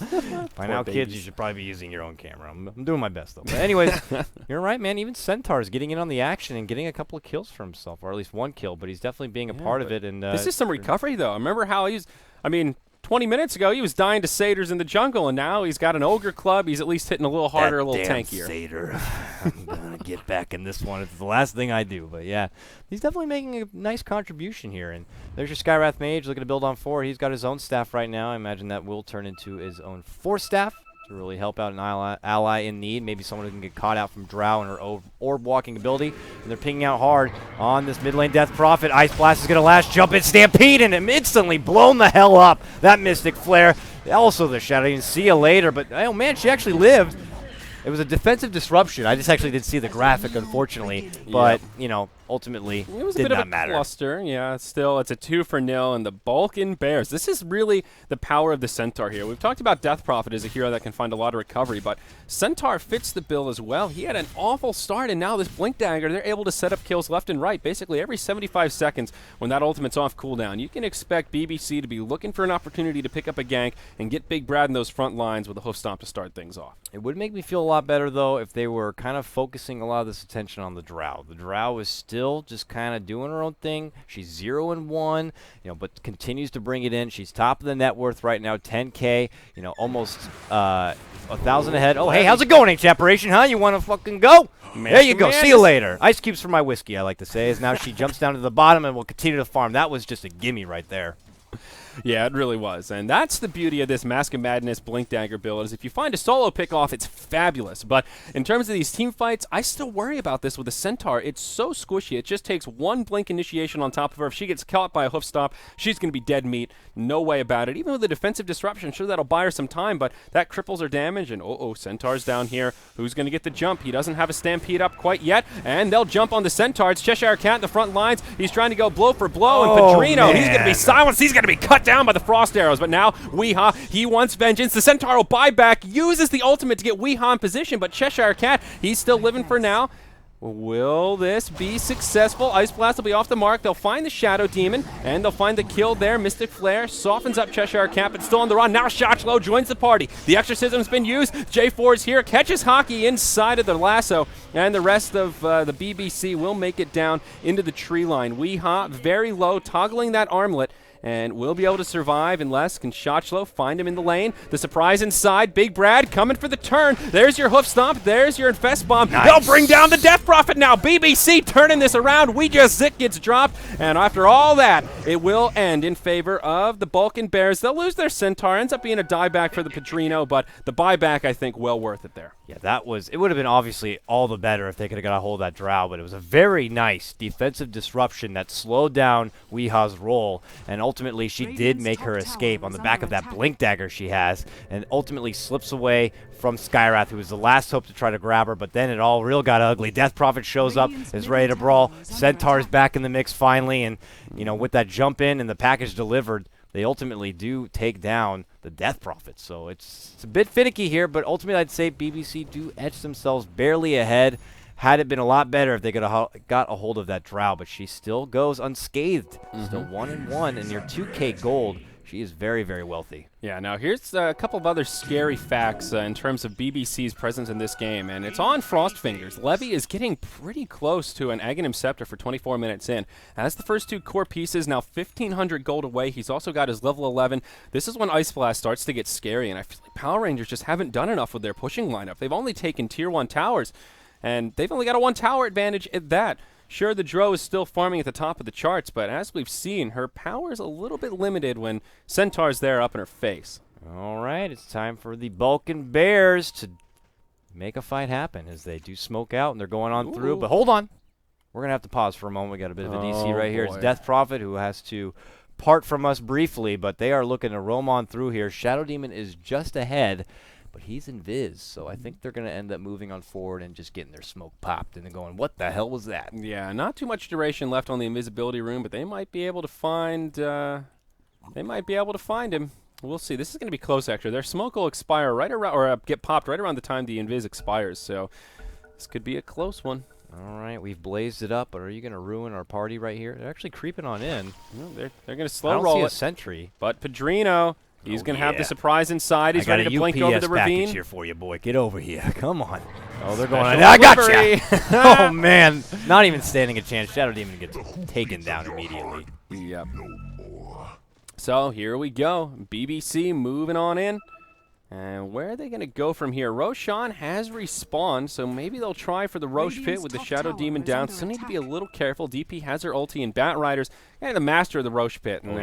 By now, kids, babies. you should probably be using your own camera. I'm doing my best, though. But anyways, you're right, man. Even Centaur's getting in on the action and getting a couple of kills for himself, or at least one kill, but he's definitely being a part of it. And This is some recovery, though. Remember how he's, 20 minutes ago, he was dying to satyrs in the jungle, and now he's got an ogre club. He's at least hitting a little harder, a little tankier. Satyr. I'm going to get back in this one. It's the last thing I do. But yeah, he's definitely making a nice contribution here. And there's your Skywrath Mage looking to build on 4. He's got his own staff right now. I imagine that will turn into his own 4 staff to really help out an ally in need. Maybe someone who can get caught out from Drow and her orb walking ability. And they're pinging out hard on this mid lane Death Prophet. Ice Blast is going to last jump in Stampede and him instantly blown the hell up. That Mystic Flare. Also the Shadow. You can see you later, but oh man, she actually lived. It was a defensive disruption. I just actually didn't see the graphic, unfortunately. But, you know, ultimately, It was a did bit not of a matter. cluster. Yeah, still, it's a 2-0, and the Balkan Bears. This is really the power of the Centaur here. We've talked about Death Prophet as a hero that can find a lot of recovery, but Centaur fits the bill as well. He had an awful start, and now this Blink Dagger, they're able to set up kills left and right, basically every 75 seconds when that ultimate's off cooldown. You can expect BBC to be looking for an opportunity to pick up a gank and get Big Brad in those front lines with a hoof stomp to start things off. It would make me feel a lot better, though, if they were kind of focusing a lot of this attention on the Drow. The Drow is still just kind of doing her own thing. She's 0-1, you know, but continues to bring it in. She's top of the net worth right now, 10K, you know, almost 1,000 ahead. Oh, hey, how's it going, H-Operation, huh? You want to fucking go? There you go. See you later. Ice cubes for my whiskey, I like to say, as now she jumps down to the bottom and will continue to farm. That was just a gimme right there. Yeah, it really was. And that's the beauty of this Mask of Madness Blink Dagger build, is if you find a solo pick off, it's fabulous. But in terms of these team fights, I still worry about this with the Centaur. It's so squishy. It just takes one Blink initiation on top of her. If she gets caught by a hoof stomp, she's going to be dead meat. No way about it. Even with the defensive disruption, sure, that'll buy her some time, but that cripples her damage. And Centaur's down here. Who's going to get the jump? He doesn't have a Stampede up quite yet, and they'll jump on the Centaur. It's Cheshire Cat in the front lines. He's trying to go blow for blow, and Padrino, he's going to be silenced. He's going to be cut down by the Frost Arrows, but now Weehaw, he wants vengeance. The Centaur will buy back, uses the ultimate to get Weehaw in position, but Cheshire Cat, he's still living for now. Will this be successful? Ice Blast will be off the mark. They'll find the Shadow Demon, and they'll find the kill there. Mystic Flare softens up Cheshire Cat, but still on the run. Now Shotshlow joins the party. The Exorcism's been used. J4 is here, catches Haki inside of the lasso, and the rest of the BBC will make it down into the tree line. Weehaw, very low, toggling that armlet, and will be able to survive unless can Shotshlow find him in the lane. The surprise inside. Big Brad coming for the turn. There's your hoof stomp. There's your Infest Bomb. Nice. They'll bring down the Death Prophet now. BBC turning this around. Zik gets dropped. And after all that, it will end in favor of the Balkan Bears. They'll lose their Centaur. Ends up being a dieback for the Padrino, but the buyback, I think, well worth it there. Yeah, it would have been obviously all the better if they could have got a hold of that Drow, but it was a very nice defensive disruption that slowed down Weehaw's roll, and ultimately she did make her escape on the back of that Blink Dagger she has, and ultimately slips away from Skywrath, who was the last hope to try to grab her, but then it all real got ugly. Death Prophet shows up, is ready to brawl. Centaur's back in the mix finally, and, you know, with that jump in and the package delivered, they ultimately do take down the Death Prophet. So it's a bit finicky here, but ultimately I'd say BBC do edge themselves barely ahead. Had it been a lot better if they could have got a hold of that Drow, but she still goes unscathed. Still 1-1 and near 2K gold. She is very, very wealthy. Yeah, now here's a couple of other scary facts in terms of BBC's presence in this game, and it's on Frostfingers. Levy is getting pretty close to an Aghanim Scepter for 24 minutes in. Has the first 2 core pieces, now 1,500 gold away. He's also got his level 11. This is when Ice Blast starts to get scary, and I feel like Power Rangers just haven't done enough with their pushing lineup. They've only taken Tier 1 towers, and they've only got a 1 tower advantage at that. Sure, the Dro is still farming at the top of the charts, but as we've seen, her power is a little bit limited when Centaur's there up in her face. All right, it's time for the Balkan Bears to make a fight happen as they do smoke out and they're going on through. But hold on. We're going to have to pause for a moment. We got a bit of a DC right here. It's Death Prophet who has to part from us briefly, but they are looking to roam on through here. Shadow Demon is just ahead, but he's in Viz, so I think they're going to end up moving on forward and just getting their smoke popped and then going, what the hell was that? Yeah, not too much duration left on the invisibility rune, but they might be able to find him. We'll see. This is going to be close, actually. Their smoke will expire right around, or get popped right around the time the invis expires, so this could be a close one. All right, we've blazed it up, but are you going to ruin our party right here? They're actually creeping on in. No, they're going to slow I don't roll see a it. sentry. But Padrino, he's going to have the surprise inside. He's I got ready to a blink UPS over the ravine. package here for you, boy. Get over here. Come on. Oh, they're going. Special I got delivery. you. Oh man, not even standing a chance. Shadow Demon gets taken down immediately. Yep. So here we go. BBC moving on in. And where are they going to go from here? Roshan has respawned, so maybe they'll try for the Roche Pit with the Shadow Demon down. Still need to be a little careful. DP has her ulti, and Bat Rider's kind of the master of the Roche Pit, and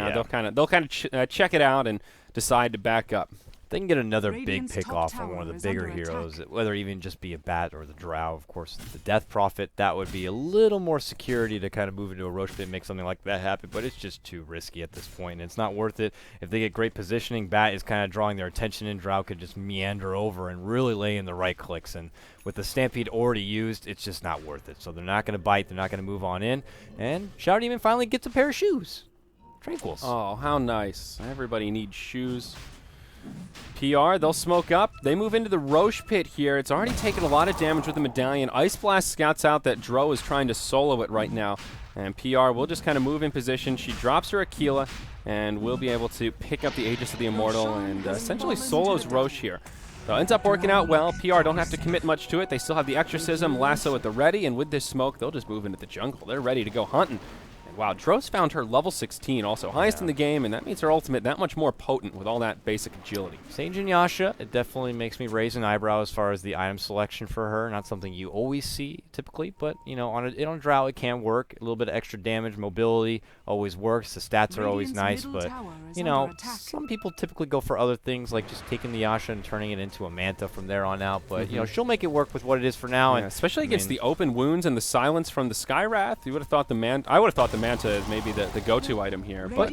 they'll kind of check it out and decide to back up. They can get another big pick off from one of the bigger heroes, whether even just be a Bat or the Drow. Of course, the Death Prophet, that would be a little more security to kind of move into a Roche Pit and make something like that happen, but it's just too risky at this point, and it's not worth it. If they get great positioning, Bat is kind of drawing their attention, and Drow could just meander over and really lay in the right clicks, and with the Stampede already used, it's just not worth it. So they're not going to bite, they're not going to move on in, and Shadow Demon finally gets a pair of shoes. Tranquils. Oh, how nice. Everybody needs shoes. PR, they'll smoke up. They move into the Roche Pit here. It's already taken a lot of damage with the Medallion. Ice Blast scouts out that Dro is trying to solo it right now. And PR will just kind of move in position. She drops her Aquila, and we'll be able to pick up the Aegis of the Immortal and essentially solos Roche here. So it ends up working out well. PR don't have to commit much to it. They still have the Exorcism, Lasso at the ready, and with this smoke, they'll just move into the jungle. They're ready to go hunting. Wow, Dro's found her level 16, also highest in the game, and that means her ultimate that much more potent with all that basic agility. Sage and Yasha, it definitely makes me raise an eyebrow as far as the item selection for her. Not something you always see typically, but you know, on a Drow it can work. A little bit of extra damage, mobility always works. The stats are always nice, but you know, some people typically go for other things like just taking the Yasha and turning it into a Manta from there on out. But you know, she'll make it work with what it is for now. Yeah, and especially against the open wounds and the silence from the Skywrath. You would have thought I would have thought the Manta is maybe the go-to item here, but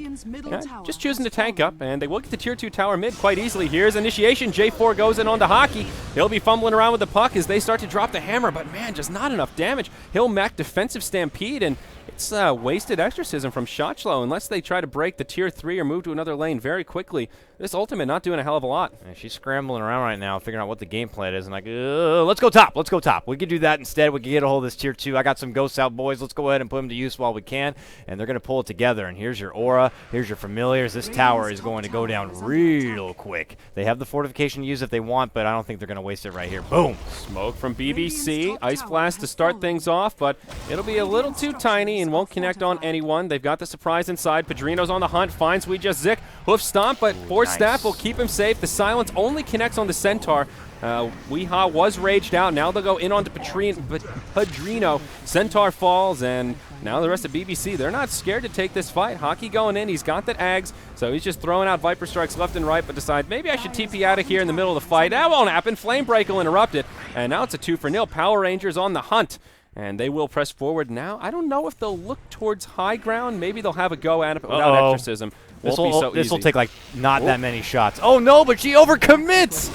just choosing to tank up, and they will get the tier 2 tower mid quite easily. Here's initiation. J4 goes in onto Hockey. He'll be fumbling around with the puck as they start to drop the hammer, but man, just not enough damage. He'll mech defensive Stampede, and it's wasted Exorcism from Shotchlo unless they try to break the tier 3 or move to another lane very quickly. This ultimate not doing a hell of a lot. And she's scrambling around right now, figuring out what the game plan is, and like, let's go top, let's go top. We could do that instead. We could get a hold of this tier 2. I got some ghosts out, boys. Let's go ahead and put them to use while we can, and they're going to pull it together. And here's your aura, here's your familiars. This tower is going to go down real quick. They have the fortification to use if they want, but I don't think they're going to waste it right here. Boom. Smoke from BBC. Ice Blast to start things off, but it'll be a little too tiny and won't connect on anyone. They've got the surprise inside. Padrino's on the hunt, finds We Just Zik. Hoof Stomp, but Force Staff will keep him safe. The silence only connects on the Centaur. Weehaw was raged out. Now they'll go in onto Padrino. Centaur falls, and now the rest of BBC, they're not scared to take this fight. Hockey going in. He's got that Ags, so he's just throwing out Viper Strikes left and right, but decide maybe I should TP out of here in the middle of the fight. That won't happen. Flame Break will interrupt it, and now it's a 2-0. Power Rangers on the hunt, and they will press forward now. I don't know if they'll look towards high ground. Maybe they'll have a go at it without Exorcism. This will take like not that many shots. Oh no, but she overcommits.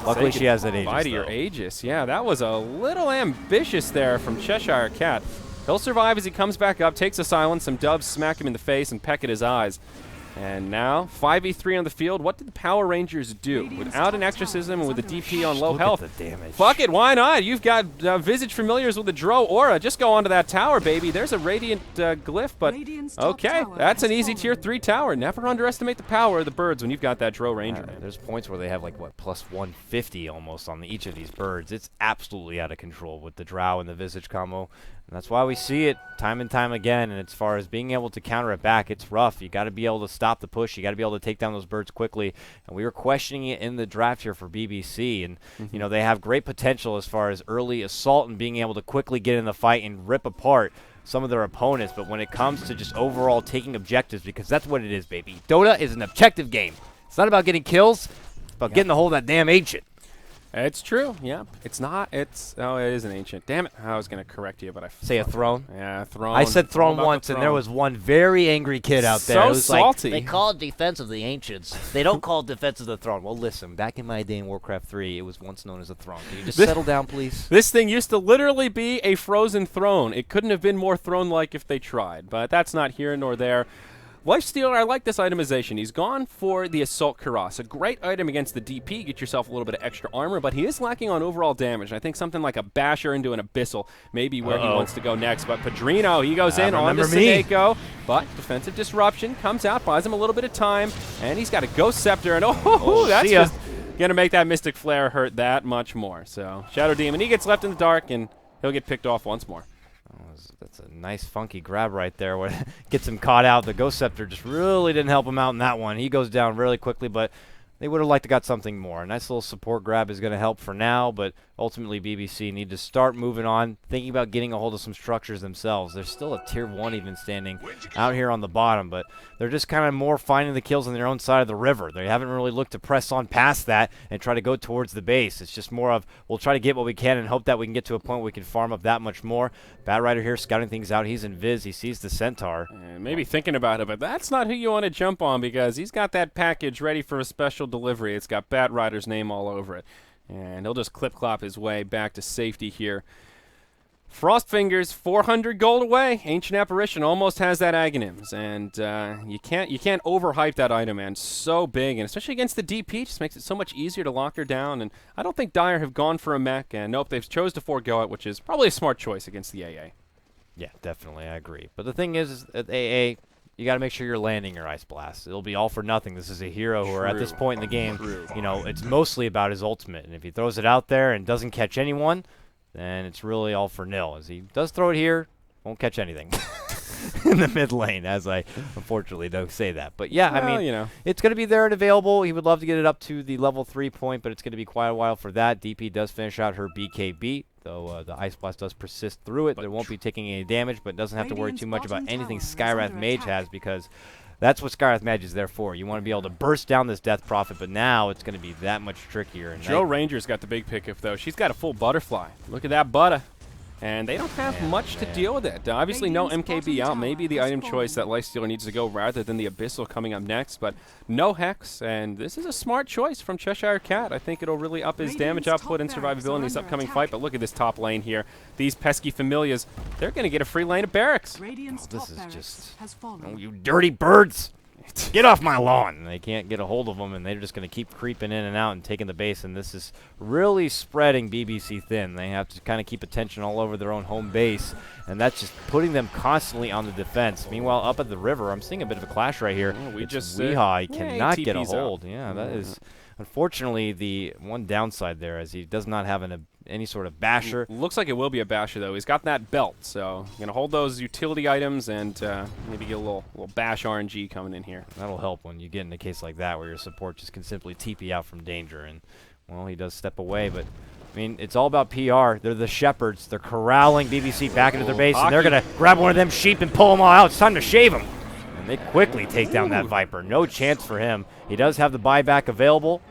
Luckily she has that Aegis. Bye to your Aegis. Yeah, that was a little ambitious there from Cheshire Cat. He'll survive as he comes back up, takes a silence, some dubs smack him in the face and peck at his eyes. And now 5v3 on the field. What did the Power Rangers do? Without an Exorcism and with a DP on low Look health. at the damage. Fuck it, why not? You've got Visage Familiars with the Dro Aura. Just go onto that tower, baby. There's a Radiant Glyph, but okay, that's an easy tier 3 tower. Never underestimate the power of the birds when you've got that Dro Ranger. There's points where they have like what plus 150 almost on each of these birds. It's absolutely out of control with the Drow and the Visage combo. And that's why we see it time and time again. And as far as being able to counter it back, it's rough. You got to be able to stop the push. You got to be able to take down those birds quickly. And we were questioning it in the draft here for BBC. And, you know, they have great potential as far as early assault and being able to quickly get in the fight and rip apart some of their opponents. But when it comes to just overall taking objectives, because that's what it is, baby. Dota is an objective game. It's not about getting kills. It's about getting a hold of that damn ancient. It's true, yeah. It's not, oh, it is an ancient. Damn it, I was going to correct you, but I... Say a throne? Yeah, throne. I said All throne about once, the and there throne. was one very angry kid out there. So It was salty. Like, they call it Defense of the Ancients. They don't call it Defense of the Throne. Well, listen, back in my day in Warcraft 3, it was once known as a throne. Can you just settle down, please? This thing used to literally be a frozen throne. It couldn't have been more throne-like if they tried, but that's not here nor there. Lifestealer, I like this itemization. He's gone for the Assault Cuirass. A great item against the DP. Get yourself a little bit of extra armor, but he is lacking on overall damage. And I think something like a Basher into an Abyssal may be where he wants to go next. But Padrino, he goes in on the Seneko. But Defensive Disruption comes out, buys him a little bit of time, and he's got a Ghost Scepter. And that's see ya. just going to make that Mystic Flare hurt that much more. So Shadow Demon, he gets left in the dark, and he'll get picked off once more. That's a nice funky grab right there where gets him caught out. The Ghost Scepter just really didn't help him out in that one. He goes down really quickly, but they would have liked to got something more. A nice little support grab is going to help for now, but ultimately BBC need to start moving on, thinking about getting a hold of some structures themselves. There's still a tier 1 even standing out here on the bottom, but they're just kind of more finding the kills on their own side of the river. They haven't really looked to press on past that and try to go towards the base. It's just more of, we'll try to get what we can and hope that we can get to a point where we can farm up that much more. Batrider here scouting things out. He's in Viz. He sees the Centaur. And maybe thinking about it, but that's not who you want to jump on because he's got that package ready for a special delivery. It's got Batrider's name all over it. And he'll just clip-clop his way back to safety here. Frostfingers, 400 gold away. Ancient Apparition almost has that Aghanims, and you can't overhype that item, man. So big, and especially against the DP, just makes it so much easier to lock her down. And I don't think Dire have gone for a mech, and nope, they've chose to forego it, which is probably a smart choice against the AA. Yeah, definitely, I agree. But the thing is at AA, you got to make sure you're landing your Ice Blast. It'll be all for nothing. This is a hero who are at this point in the game, you know, it's mostly about his ultimate. And if he throws it out there and doesn't catch anyone, then it's really all for nil. As he does throw it here, won't catch anything in the mid lane, as I unfortunately don't say that. But yeah, Well, I mean, you know. it's going to be there and available. He would love to get it up to the level 3 point, but it's going to be quite a while for that. DP does finish out her BKB, though the Ice Blast does persist through it. There won't be taking any damage, but doesn't have to worry too much about anything Skywrath Mage has, because that's what Skywrath Mage is there for. You want to be able to burst down this Death Prophet, but now it's going to be that much trickier. And Joe Ranger's got the big pickup, though. She's got a full Butterfly. Look at that butter. And they don't have much to deal with it. Obviously, no MKB out. Maybe the item choice that Lifestealer needs to go rather than the Abyssal coming up next. But no Hex, and this is a smart choice from Cheshire Cat. I think it'll really up his damage output and survivability in this upcoming fight. But look at this top lane here. These pesky Familias, they're going to get a free lane of barracks. This is just, oh, you dirty birds. Get off my lawn. And they can't get a hold of them, and they're just going to keep creeping in and out and taking the base, and this is really spreading BBC thin. They have to kind of keep attention all over their own home base, and that's just putting them constantly on the defense. Meanwhile, up at the river, I'm seeing a bit of a clash right here. Oh, we it's just Weehaw. He yeah, cannot get a TP's out. hold. Yeah, that is unfortunately the one downside there, as he does not have any sort of basher. Looks like it will be a basher, though. He's got that belt, so going to hold those utility items and maybe get a little bash RNG coming in here. That'll help when you get in a case like that where your support just can simply TP out from danger. And, well, he does step away, but, I mean, it's all about PR. They're the shepherds. They're corralling BBC back into their base, and they're going to grab one of them sheep and pull them all out. It's time to shave them. And they quickly take down that Viper. No chance for him. He does have the buyback available,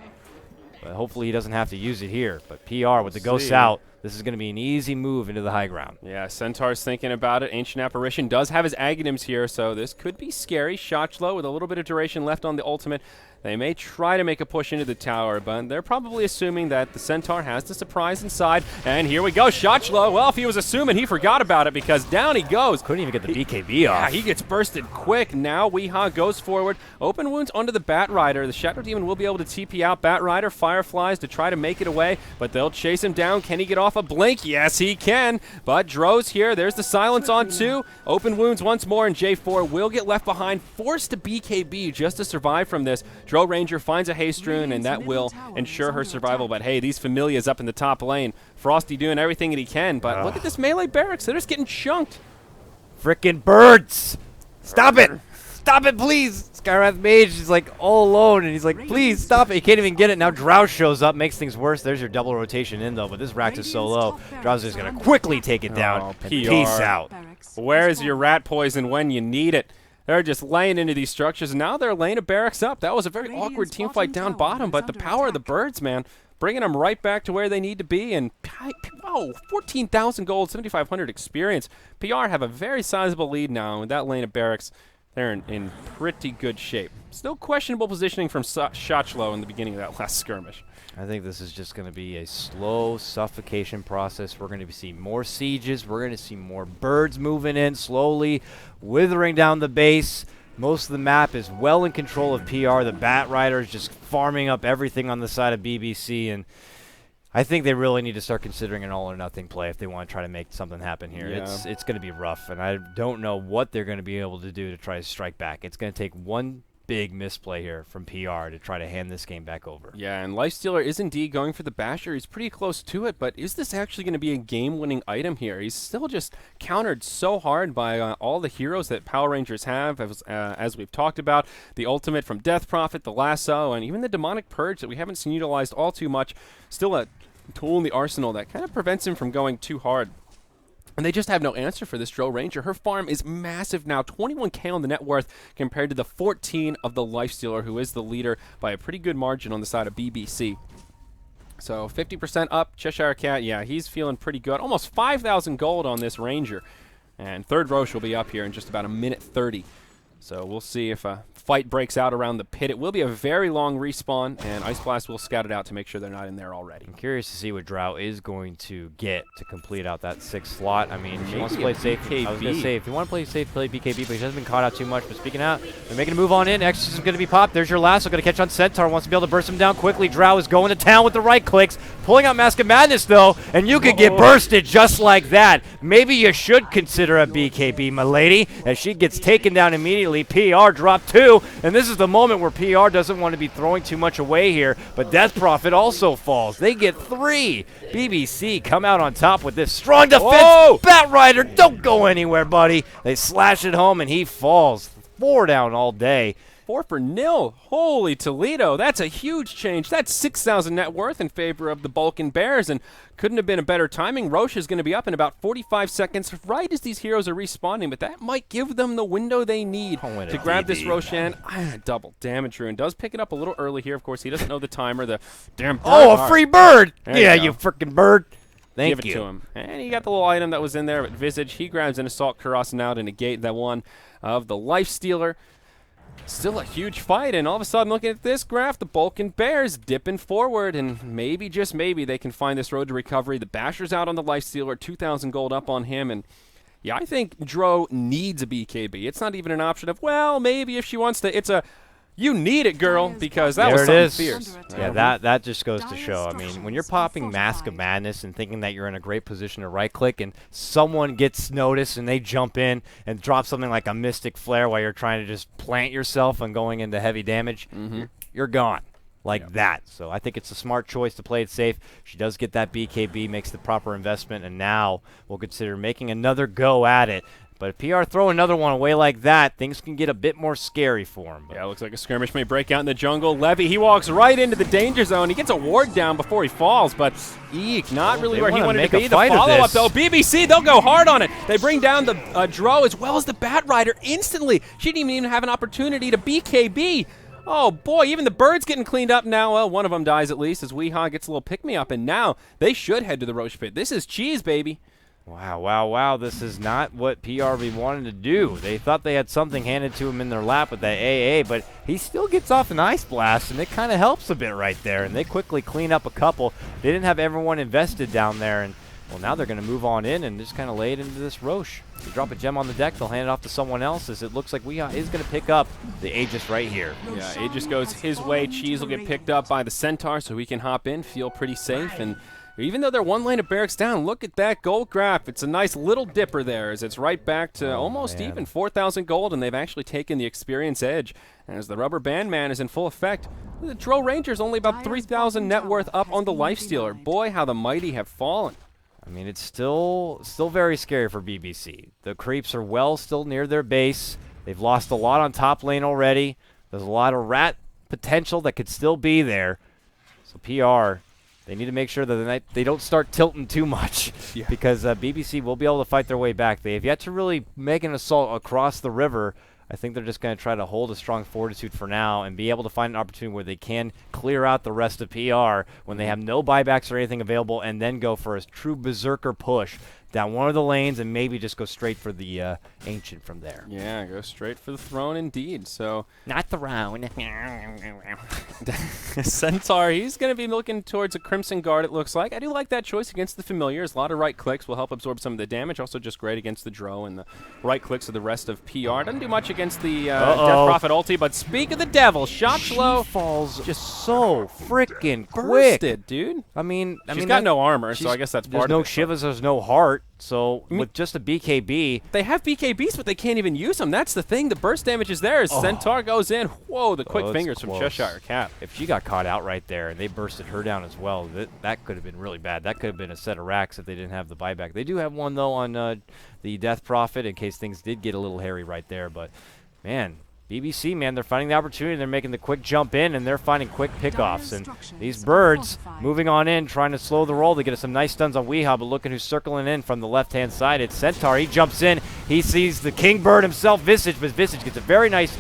but hopefully he doesn't have to use it here. But PR with the ghosts out, this is going to be an easy move into the high ground. Yeah, Centaur's thinking about it. Ancient Apparition does have his Aghanims here, so this could be scary. Shotchlo with a little bit of duration left on the ultimate. They may try to make a push into the tower, but they're probably assuming that the Centaur has the surprise inside. And here we go, Shotchlo. Well, if he was assuming, he forgot about it because down he goes. Couldn't even get the BKB off. Yeah, he gets bursted quick. Now Weehaw goes forward. Open wounds onto the Batrider. The Shadow Demon will be able to TP out Batrider. Fireflies to try to make it away, but they'll chase him down. Can he get off a blink? Yes, he can. But Dro's here. There's the silence on 2. Open wounds once more, and J4 will get left behind, forced to BKB just to survive from this. Dro Ranger finds a haste rune, and that will ensure her survival. But hey, these Familias up in the top lane. Frosty doing everything that he can, but look at this melee barracks. They're just getting chunked. Frickin' birds! Stop it! Stop it, please! Skywrath Mage is like all alone, and he's like, please stop it. He can't even get it. Now Drow shows up, makes things worse. There's your double rotation in, though, but this Rax is so low. Drow's just going to quickly take it down. Oh, And PR. peace out. Where's your rat poison when you need it? They're just laying into these structures, and now they're laying a barracks up. That was a very awkward team fight down bottom, but the power of the birds, man, bringing them right back to where they need to be. And, oh, 14,000 gold, 7,500 experience. PR have a very sizable lead now with that lane of barracks. They're in pretty good shape. Still questionable positioning from Shotchlo in the beginning of that last skirmish. I think this is just going to be a slow suffocation process. We're going to be seeing more sieges. We're going to see more birds moving in slowly, withering down the base. Most of the map is well in control of PR. The Batrider is just farming up everything on the side of BBC, and I think they really need to start considering an all-or-nothing play if they want to try to make something happen here. Yeah. It's going to be rough, and I don't know what they're going to be able to do to try to strike back. It's going to take one big misplay here from PR to try to hand this game back over. Yeah, and Lifestealer is indeed going for the Basher. He's pretty close to it, but is this actually going to be a game-winning item here? He's still just countered so hard by all the heroes that Power Rangers have, as we've talked about. The ultimate from Death Prophet, the Lasso, and even the Demonic Purge that we haven't seen utilized all too much. Still a tool in the arsenal that kind of prevents him from going too hard. And they just have no answer for this Dro Ranger. Her farm is massive now, 21k on the net worth compared to the 14 of the Lifestealer, who is the leader by a pretty good margin on the side of BBC. So 50% up, Cheshire Cat, yeah, he's feeling pretty good. Almost 5,000 gold on this Ranger. And third Roche will be up here in just about a minute 30. So we'll see if a fight breaks out around the pit. It will be a very long respawn, and Ice Blast will scout it out to make sure they're not in there already. I'm curious to see what Drow is going to get to complete out that 6th slot. I mean, if he wants to Maybe play a safe. I was going to BKB. say, if you want to play safe, play BKB, but he hasn't been caught out too much. But speaking out, they're making a move on in. Exorcism is going to be popped. There's your Lasso. Going to catch on Centaur. Wants to be able to burst him down quickly. Drow is going to town with the right clicks. Pulling out Mask of Madness, though, and you could get bursted just like that. Maybe you should consider a BKB, my lady, as she gets taken down immediately. PR dropped 2, and this is the moment where PR doesn't want to be throwing too much away here, but Death Prophet also falls. They get 3. BBC come out on top with this strong defense. Whoa! Batrider, don't go anywhere, buddy. They slash it home, and he falls. 4 down all day. 4-0. Holy Toledo. That's a huge change. That's 6,000 net worth in favor of the Balkan Bears, and couldn't have been a better timing. Roche is going to be up in about 45 seconds, right as these heroes are respawning, but that might give them the window they need to grab this Roshan. Double damage rune. Does pick it up a little early here. Of course, he doesn't know the timer. The damn bird. Oh, a free bird. There Yeah, you you go. frickin' bird. Thank Give it you. to him. And he got the little item that was in there, but Visage, he grabs an Assault Kurosa now to negate that one of the Lifestealer. Still a huge fight, and all of a sudden, looking at this graph, the Balkan Bears dipping forward, and maybe, just maybe, they can find this road to recovery. The Basher's out on the Lifestealer, 2,000 gold up on him, and yeah, I think Dro needs a BKB. It's not even an option of, well, maybe if she wants to. It's a, you need it, girl, because that was There it something is. fierce. Yeah, that just goes to show. I mean, when you're popping Mask of Madness and thinking that you're in a great position to right-click and someone gets noticed and they jump in and drop something like a Mystic Flare while you're trying to just plant yourself and going into heavy damage, you're gone like that. So I think it's a smart choice to play it safe. She does get that BKB, makes the proper investment, and now we'll consider making another go at it. But if PR throw another one away like that, things can get a bit more scary for him. But Yeah, looks like a skirmish may break out in the jungle. Levy, he walks right into the danger zone. He gets a ward down before he falls, but eek, not really they where he wanna wanted make to a be. The fight of follow-up, this. though, BBC, they'll go hard on it. They bring down the Dro as well as the Batrider instantly. She didn't even have an opportunity to BKB. Oh, boy, even the bird's getting cleaned up now. Well, one of them dies at least as Weehaw gets a little pick-me-up, and now they should head to the Roche Pit. This is cheese, baby. Wow, wow, wow. This is not what PRB wanted to do. They thought they had something handed to him in their lap with that AA, but he still gets off an Ice Blast, and it kind of helps a bit right there. And they quickly clean up a couple. They didn't have everyone invested down there, and well, now they're going to move on in and just kind of lay it into this Roche. They drop a gem on the deck, they'll hand it off to someone else, as it looks like Weehaw is going to pick up the Aegis right here. Yeah, Aegis goes his way. Cheese will get picked up by the Centaur, so he can hop in, feel pretty safe. And even though they're one lane of barracks down, look at that gold graph. It's a nice little dipper there, as it's right back to almost even 4,000 gold, and they've actually taken the experience edge. As the Rubber Band Man is in full effect, the Dro Ranger's only about 3,000 net worth up on the Lifestealer. Boy, how the mighty have fallen. I mean, it's still very scary for BBC. The creeps are well still near their base. They've lost a lot on top lane already. There's a lot of rat potential that could still be there. So PR, they need to make sure that they don't start tilting too much, because BBC will be able to fight their way back. They have yet to really make an assault across the river. I think they're just going to try to hold a strong fortitude for now and be able to find an opportunity where they can clear out the rest of PR when they have no buybacks or anything available, and then go for a true berserker push down one of the lanes and maybe just go straight for the Ancient from there. Yeah, go straight for the throne indeed. So Not throne. Centaur, he's going to be looking towards a Crimson Guard, it looks like. I do like that choice against the Familiars. A lot of right clicks will help absorb some of the damage. Also just great against the Dro, and the right clicks of the rest of PR. Doesn't do much against the Death Prophet ulti, but speak of the devil, shot slow. Falls just so freaking quick. Bursted, dude. I mean, She's got no armor, so I guess that's part of it. There's no Shivas, there's no heart. So with just a BKB, they have BKBs, but they can't even use them. That's the thing. The burst damage is there as Centaur goes in. Whoa, the quick fingers from Cheshire Cat. If she got caught out right there and they bursted her down as well, that could have been really bad. That could have been a set of racks if they didn't have the buyback. They do have one, though, on the Death Prophet in case things did get a little hairy right there. But, man, BBC, man, they're finding the opportunity. They're making the quick jump in, and they're finding quick pickoffs. And these birds moving on in, trying to slow the roll to get us some nice stuns on Weehaw, but looking who's circling in from the left-hand side. It's Centaur. He jumps in. He sees the Kingbird himself, Visage, but Visage gets a very nice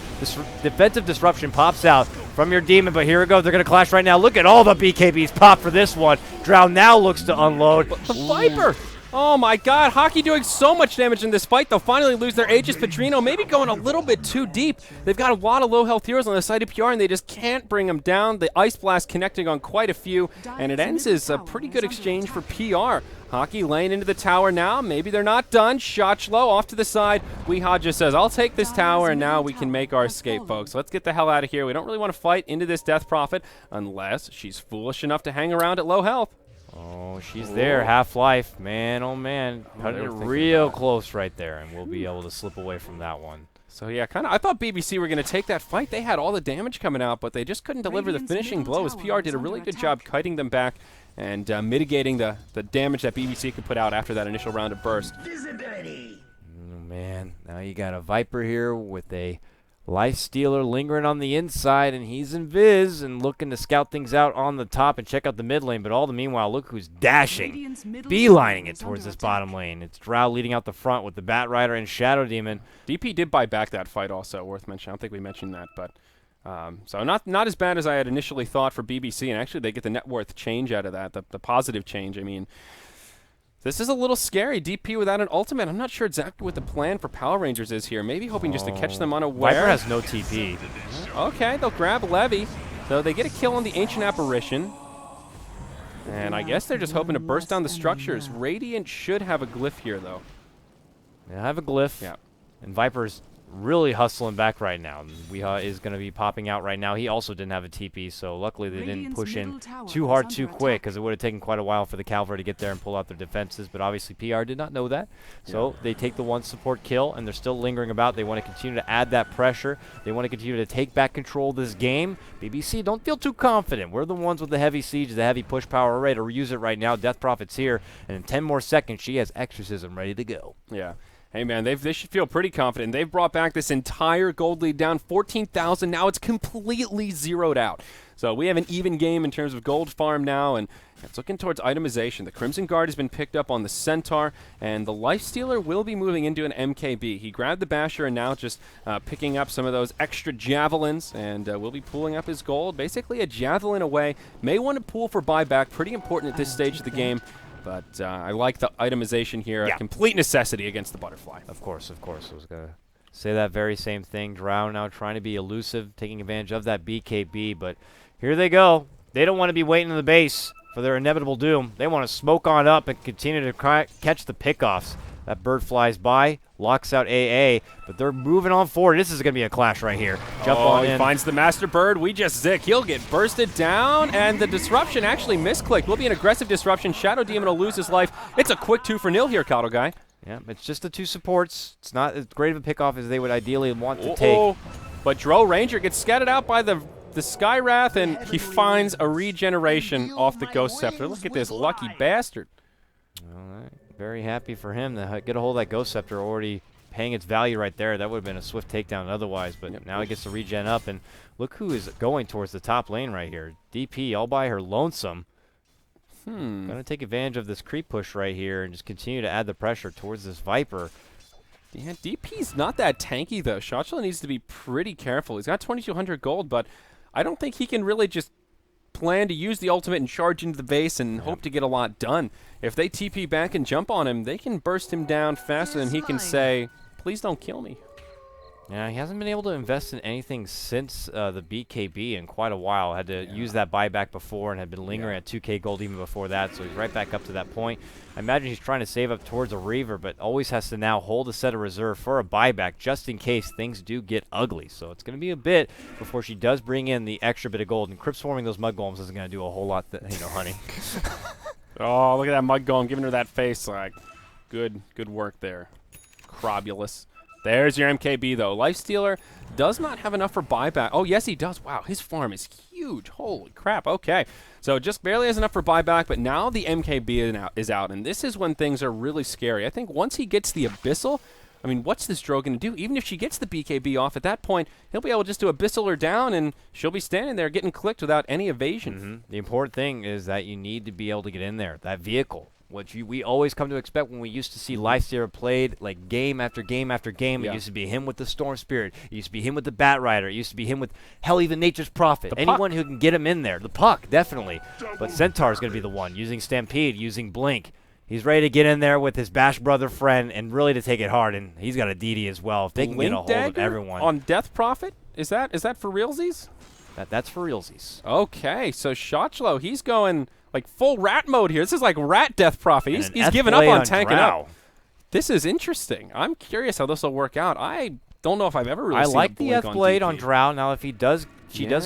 defensive disruption, pops out from your Demon, but here we go. They're going to clash right now. Look at all the BKBs pop for this one. Drow now looks to unload. The Viper! Oh my god, Hockey doing so much damage in this fight. They'll finally lose their Aegis. Padrino maybe going a little bit too deep. They've got a lot of low health heroes on the side of PR, and they just can't bring them down. The Ice Blast connecting on quite a few, and it ends as a pretty good exchange for PR. Hockey laying into the tower now. Maybe they're not done. Shotchlow off to the side. Weehaw just says, I'll take this tower, and now we can make our escape, folks. Let's get the hell out of here. We don't really want to fight into this Death Prophet unless she's foolish enough to hang around at low health. Oh, she's there. Half-Life. Man, oh man. Cutting it real close right there, and we'll be able to slip away from that one. So yeah, I thought BBC were going to take that fight. They had all the damage coming out, but they just couldn't deliver the finishing blow, as PR did a really good job kiting them back and mitigating the damage that BBC could put out after that initial round of burst. Oh, man. Now you got a Viper here with a Lifestealer lingering on the inside, and he's invis and looking to scout things out on the top and check out the mid lane. But all the meanwhile, look who's dashing, beelining it towards this bottom lane. It's Drow leading out the front with the Bat Rider and Shadow Demon. DP did buy back that fight also, worth mentioning. I don't think we mentioned that, but so not as bad as I had initially thought for BBC, and actually they get the net worth change out of that, the positive change. I mean, this is a little scary. DP without an ultimate. I'm not sure exactly what the plan for Power Rangers is here. Maybe hoping just to catch them unaware. Viper has no TP. Okay, they'll grab Levy. So they get a kill on the Ancient Apparition. And I guess they're just hoping to burst down the structures. Radiant should have a glyph here, though. They have a glyph. Yeah. And Viper's really hustling back right now. Weehaw is going to be popping out right now. He also didn't have a TP, so luckily they didn't push in too hard too quick, because it would have taken quite a while for the Cavalry to get there and pull out their defenses, but obviously PR did not know that. So they take the one support kill, and they're still lingering about. They want to continue to add that pressure. They want to continue to take back control of this game. BBC, don't feel too confident. We're the ones with the heavy siege, the heavy push power. We're ready to use it right now. Death Prophet's here, and in 10 more seconds, she has Exorcism ready to go. Yeah. Hey, man, they should feel pretty confident. They've brought back this entire gold lead down 14,000. Now it's completely zeroed out. So we have an even game in terms of gold farm now, and it's looking towards itemization. The Crimson Guard has been picked up on the Centaur, and the Lifestealer will be moving into an MKB. He grabbed the Basher and now just picking up some of those extra Javelins, and will be pulling up his gold. Basically a Javelin away. May want to pool for buyback. Pretty important at this stage of the game. But I like the itemization here. Yeah. A complete necessity against the butterfly. Of course. I was going to say that very same thing. Drow now trying to be elusive, taking advantage of that BKB, but here they go. They don't want to be waiting in the base for their inevitable doom. They want to smoke on up and continue to catch the pickoffs. That bird flies by, locks out AA, but they're moving on forward. This is going to be a clash right here. Jump on he in. finds the Master Bird. We just zick. He'll get bursted down, and the disruption actually misclicked. Will be an aggressive disruption. Shadow Demon will lose his life. It's a quick 2 for 0 here, Cattle Guy. Yeah, it's just the 2 supports. It's not as great of a pickoff as they would ideally want to take. But Drow Ranger gets scattered out by the Sky Wrath, and he finds a regeneration off the Ghost Scepter. Look at this lucky bastard. All right. Very happy for him to get a hold of that Ghost Scepter, already paying its value right there. That would have been a swift takedown otherwise, but now he gets to regen up, and look who is going towards the top lane right here. DP all by her lonesome. Gonna take advantage of this creep push right here and just continue to add the pressure towards this Viper. Yeah, DP's not that tanky, though. Shotchla needs to be pretty careful. He's got 2,200 gold, but I don't think he can really just plan to use the ultimate and charge into the base and hope to get a lot done. If they TP back and jump on him, they can burst him down faster than he can say, please don't kill me. Yeah, he hasn't been able to invest in anything since the BKB in quite a while. Had to use that buyback before and had been lingering at 2k gold even before that, so he's right back up to that point. I imagine he's trying to save up towards a Reaver, but always has to now hold a set of reserve for a buyback just in case things do get ugly. So it's going to be a bit before she does bring in the extra bit of gold, and Crypt Swarming those Mud Golems isn't going to do a whole lot, honey. Oh, look at that Mud Golem giving her that face. Like, good work there. Crobulous. There's your MKB, though. Lifestealer does not have enough for buyback. Oh, yes, he does. Wow, his farm is huge. Holy crap. Okay. So just barely has enough for buyback, but now the MKB is out, and this is when things are really scary. I think once he gets the Abyssal, I mean, what's this Drow going to do? Even if she gets the BKB off at that point, he'll be able just to Abyssal her down, and she'll be standing there getting clicked without any evasion. The important thing is that you need to be able to get in there. That vehicle, what we always come to expect when we used to see Lifestealer played like game after game after game. It used to be him with the Storm Spirit. It used to be him with the Bat Rider. It used to be him with, hell, even Nature's Prophet. Anyone who can get him in there. The Puck, definitely. But Centaur is going to be the one, using Stampede, using Blink. He's ready to get in there with his Bash Brother friend and really to take it hard, and he's got a DD as well. If they can get a hold of everyone. On Death Prophet? Is that for realsies? That's for realsies. Okay, so Shotchlo, he's going like full rat mode here. This is like rat Death Prophet. He's giving up on tanking up. This is interesting. I'm curious how this will work out. I don't know if I've ever really seen like a the Blink F Blade on DP. Drow. Now, if she does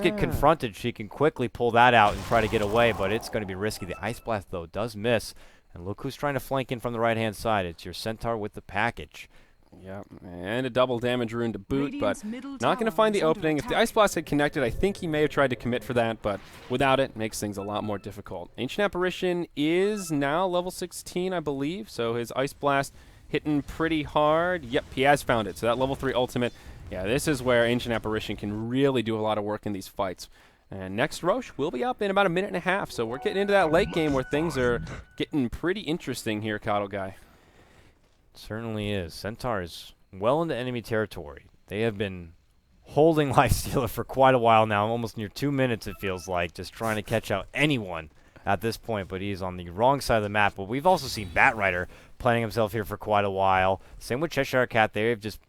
get confronted, she can quickly pull that out and try to get away, but it's going to be risky. The Ice Blast, though, does miss. And look who's trying to flank in from the right-hand side. It's your Centaur with the package. Yep, and a double damage rune to boot, but not going to find the opening. If the Ice Blast had connected, I think he may have tried to commit for that, but without it, makes things a lot more difficult. Ancient Apparition is now level 16, I believe, so his Ice Blast hitting pretty hard. Yep, he has found it, so that level 3 ultimate. Yeah, this is where Ancient Apparition can really do a lot of work in these fights. And next Roche will be up in about a minute and a half, so we're getting into that late game where things are getting pretty interesting here, Cattle Guy. Certainly is. Centaur is well into enemy territory. They have been holding Lifestealer for quite a while now, almost near 2 minutes it feels like, just trying to catch out anyone at this point, but he's on the wrong side of the map. But we've also seen Bat Rider planting himself here for quite a while. Same with Cheshire Cat. They've just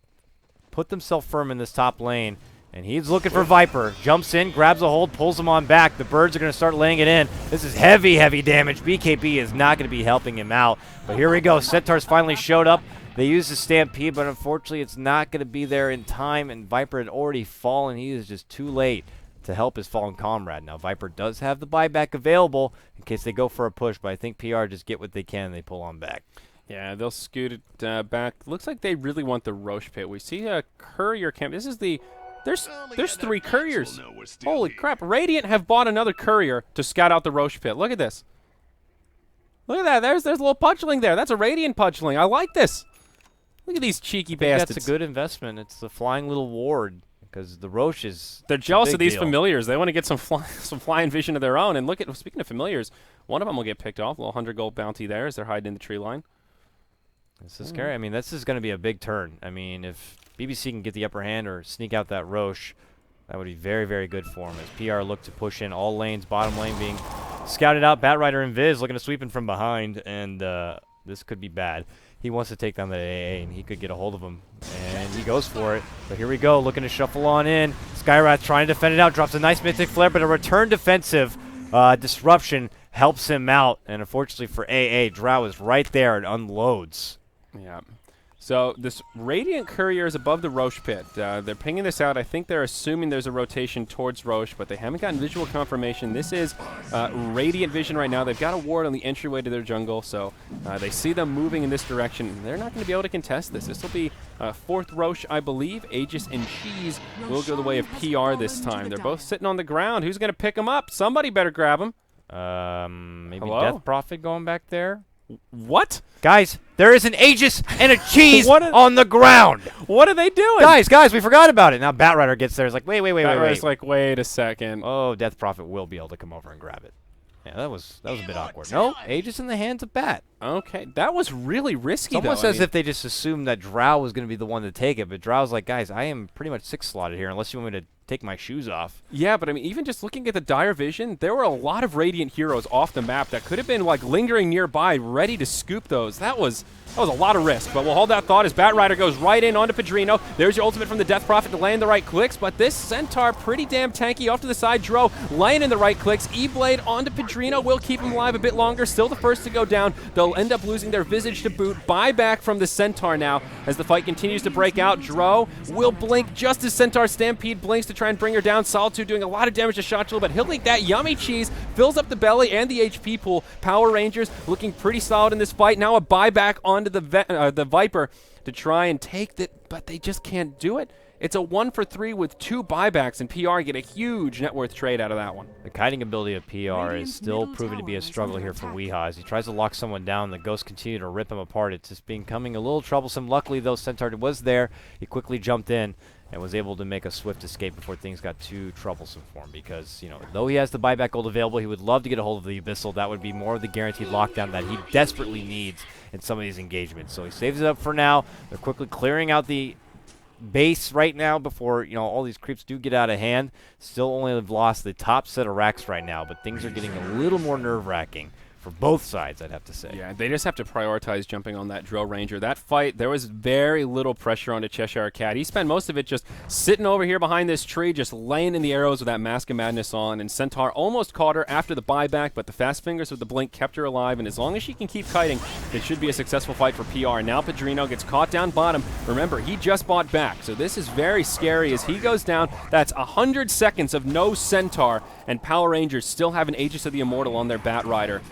put themselves firm in this top lane, and he's looking for Viper. Jumps in, grabs a hold, pulls him on back. The birds are going to start laying it in. This is heavy, heavy damage. BKB is not going to be helping him out. But here we go. Centaur's finally showed up. They used the Stampede, but unfortunately it's not going to be there in time, and Viper had already fallen. He is just too late to help his fallen comrade. Now, Viper does have the buyback available in case they go for a push, but I think PR just get what they can and they pull on back. Yeah, they'll scoot it back. Looks like they really want the Roche Pit. We see a courier camp. This is the... There's 3 couriers. Holy crap. Radiant have bought another courier to scout out the Roche Pit. Look at this. Look at that. There's a little Pudgeling there. That's a Radiant Pudgeling. I like this. Look at these cheeky bastards. That's a good investment. It's the flying little ward because the Roche is... They're jealous of these familiars. They want to get some flying vision of their own. And look at, speaking of familiars, one of them will get picked off. A little 100 gold bounty there as they're hiding in the tree line. This is scary. I mean, this is going to be a big turn. I mean, if BBC can get the upper hand or sneak out that Roche, that would be very, very good for him. As PR look to push in all lanes, bottom lane being scouted out Batrider and Viz looking to sweep in from behind, and this could be bad. He wants to take down the AA, and he could get a hold of him, and he goes for it. But here we go, looking to shuffle on in. Skywrath trying to defend it out, drops a nice Mythic Flare, but a return defensive disruption helps him out, and unfortunately for AA, Drow is right there and unloads. Yeah. So this Radiant Courier is above the Roche pit. They're pinging this out. I think they're assuming there's a rotation towards Roche, but they haven't gotten visual confirmation. This is Radiant Vision right now. They've got a ward on the entryway to their jungle, so they see them moving in this direction. They're not going to be able to contest this. This will be fourth Roche, I believe. Aegis and Cheese will go the way of PR this time. They're both sitting on the ground. Who's going to pick them up? Somebody better grab them. Maybe Hello? Death Prophet going back there? What? Guys, there is an Aegis and a Cheese What on the ground. What are they doing? Guys, we forgot about it. Now Batrider gets there. It's like, wait. It's like, wait a second. Oh, Death Prophet will be able to come over and grab it. Yeah, that was a bit awkward. No, Aegis in the hands of Bat. Okay, that was really risky, It's though. almost I as mean, if they just assumed that Drow was going to be the one to take it, but Drow's like, guys, I am pretty much 6-slotted here unless you want me to take my shoes off. Yeah, but I mean, even just looking at the dire vision, there were a lot of Radiant heroes off the map that could have been like lingering nearby, ready to scoop those. That was a lot of risk, but we'll hold that thought as Batrider goes right in onto Padrino. There's your ultimate from the Death Prophet to land the right clicks, but this Centaur pretty damn tanky off to the side. Dro laying in the right clicks. E-Blade onto Padrino will keep him alive a bit longer. Still the first to go down. They'll end up losing their Visage to boot. Buyback from the Centaur now as the fight continues to break out. Dro will blink just as Centaur Stampede blinks to try and bring her down. Solitude doing a lot of damage to Shotchel, but he'll link that yummy cheese, fills up the belly and the HP pool. Power Rangers looking pretty solid in this fight. Now a buyback onto the Viper to try and take that, but they just can't do it. It's a 1-for-3 with 2 buybacks, and PR get a huge net worth trade out of that one. The kiting ability of PR is still proving to be a struggle here for Weehaw. As he tries to lock someone down, the ghosts continue to rip him apart. It's just becoming a little troublesome. Luckily, though, Centaur was there. He quickly jumped in and was able to make a swift escape before things got too troublesome for him because, you know, though he has the buyback gold available, he would love to get a hold of the Abyssal. That would be more of the guaranteed lockdown that he desperately needs in some of these engagements. So he saves it up for now. They're quickly clearing out the base right now before, you know, all these creeps do get out of hand. Still only have lost the top set of racks right now, but things are getting a little more nerve-wracking for both sides, I'd have to say. Yeah, they just have to prioritize jumping on that Drill Ranger. That fight, there was very little pressure onto Cheshire Cat. He spent most of it just sitting over here behind this tree, just laying in the arrows with that Mask of Madness on, and Centaur almost caught her after the buyback, but the fast fingers with the blink kept her alive, and as long as she can keep kiting, it should be a successful fight for PR. Now Padrino gets caught down bottom. Remember, he just bought back, so this is very scary as he goes down. That's 100 seconds of no Centaur, and Power Rangers still have an Aegis of the Immortal on their Batrider.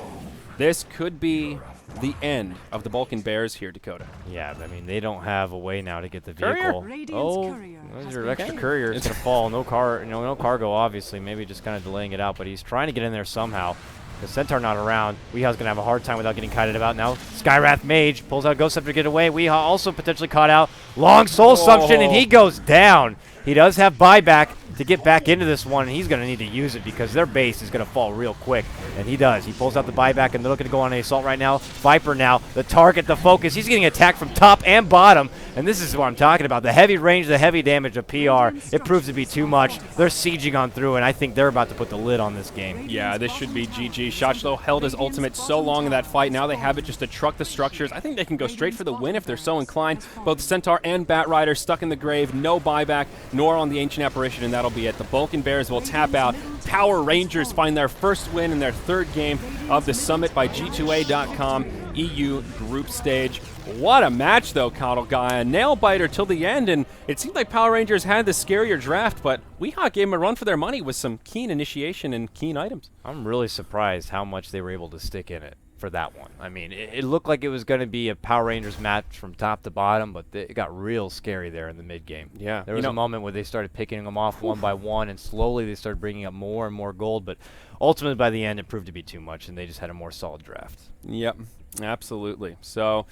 This could be the end of the Balkan Bears here, Dakota. Yeah, I mean, they don't have a way now to get the Courier? vehicle. Oh, there's your extra courier. It's going to fall. No cargo, obviously. Maybe just kind of delaying it out, but he's trying to get in there somehow. The Centaur not around. Weehaw's going to have a hard time without getting kited about now. Skywrath Mage pulls out Ghost Scepter to get away. Weehaw also potentially caught out. Long Soul Assumption, and he goes down. He does have buyback to get back into this one, and he's going to need to use it because their base is going to fall real quick. And he does. He pulls out the buyback, and they're looking to go on an assault right now. Viper now, the target, the focus. He's getting attacked from top and bottom, and this is what I'm talking about. The heavy range, the heavy damage of PR. It proves to be too much. They're sieging on through, and I think they're about to put the lid on this game. Yeah, this should be GG. Shotchlo held his ultimate so long in that fight. Now they have it just to truck the structures. I think they can go straight for the win if they're so inclined. Both Centaur and Batrider stuck in the grave. No buyback, nor on the Ancient Apparition, and that'll be it. The Balkan Bears will tap out. Power Rangers find their first win in their third game of the Summit by G2A.com EU group stage. What a match, though, Coddle Guy. A nail-biter till the end, and it seemed like Power Rangers had the scarier draft, but Weehawk gave them a run for their money with some keen initiation and keen items. I'm really surprised how much they were able to stick in it for that one. I mean, it looked like it was going to be a Power Rangers match from top to bottom, but it got real scary there in the mid-game. Yeah. There was a moment where they started picking them off one by one, and slowly they started bringing up more and more gold, but ultimately by the end it proved to be too much, and they just had a more solid draft. Yep, absolutely. So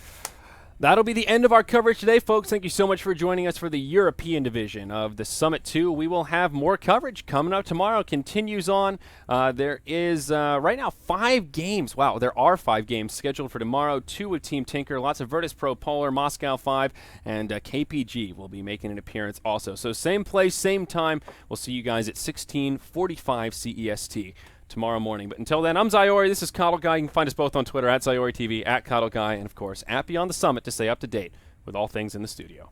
that'll be the end of our coverage today, folks. Thank you so much for joining us for the European division of the Summit 2. We will have more coverage coming up tomorrow. Continues on. There is right now 5 games. Wow, there are 5 games scheduled for tomorrow. 2 with Team Tinker. Lots of Virtus Pro Polar, Moscow 5, and KPG will be making an appearance also. So same place, same time. We'll see you guys at 16:45 CEST tomorrow morning. But until then, I'm Zyori. This is Coddle Guy. You can find us both on Twitter at ZyoriTV, at Coddle Guy, and, of course, at Beyond the Summit to stay up to date with all things in the studio.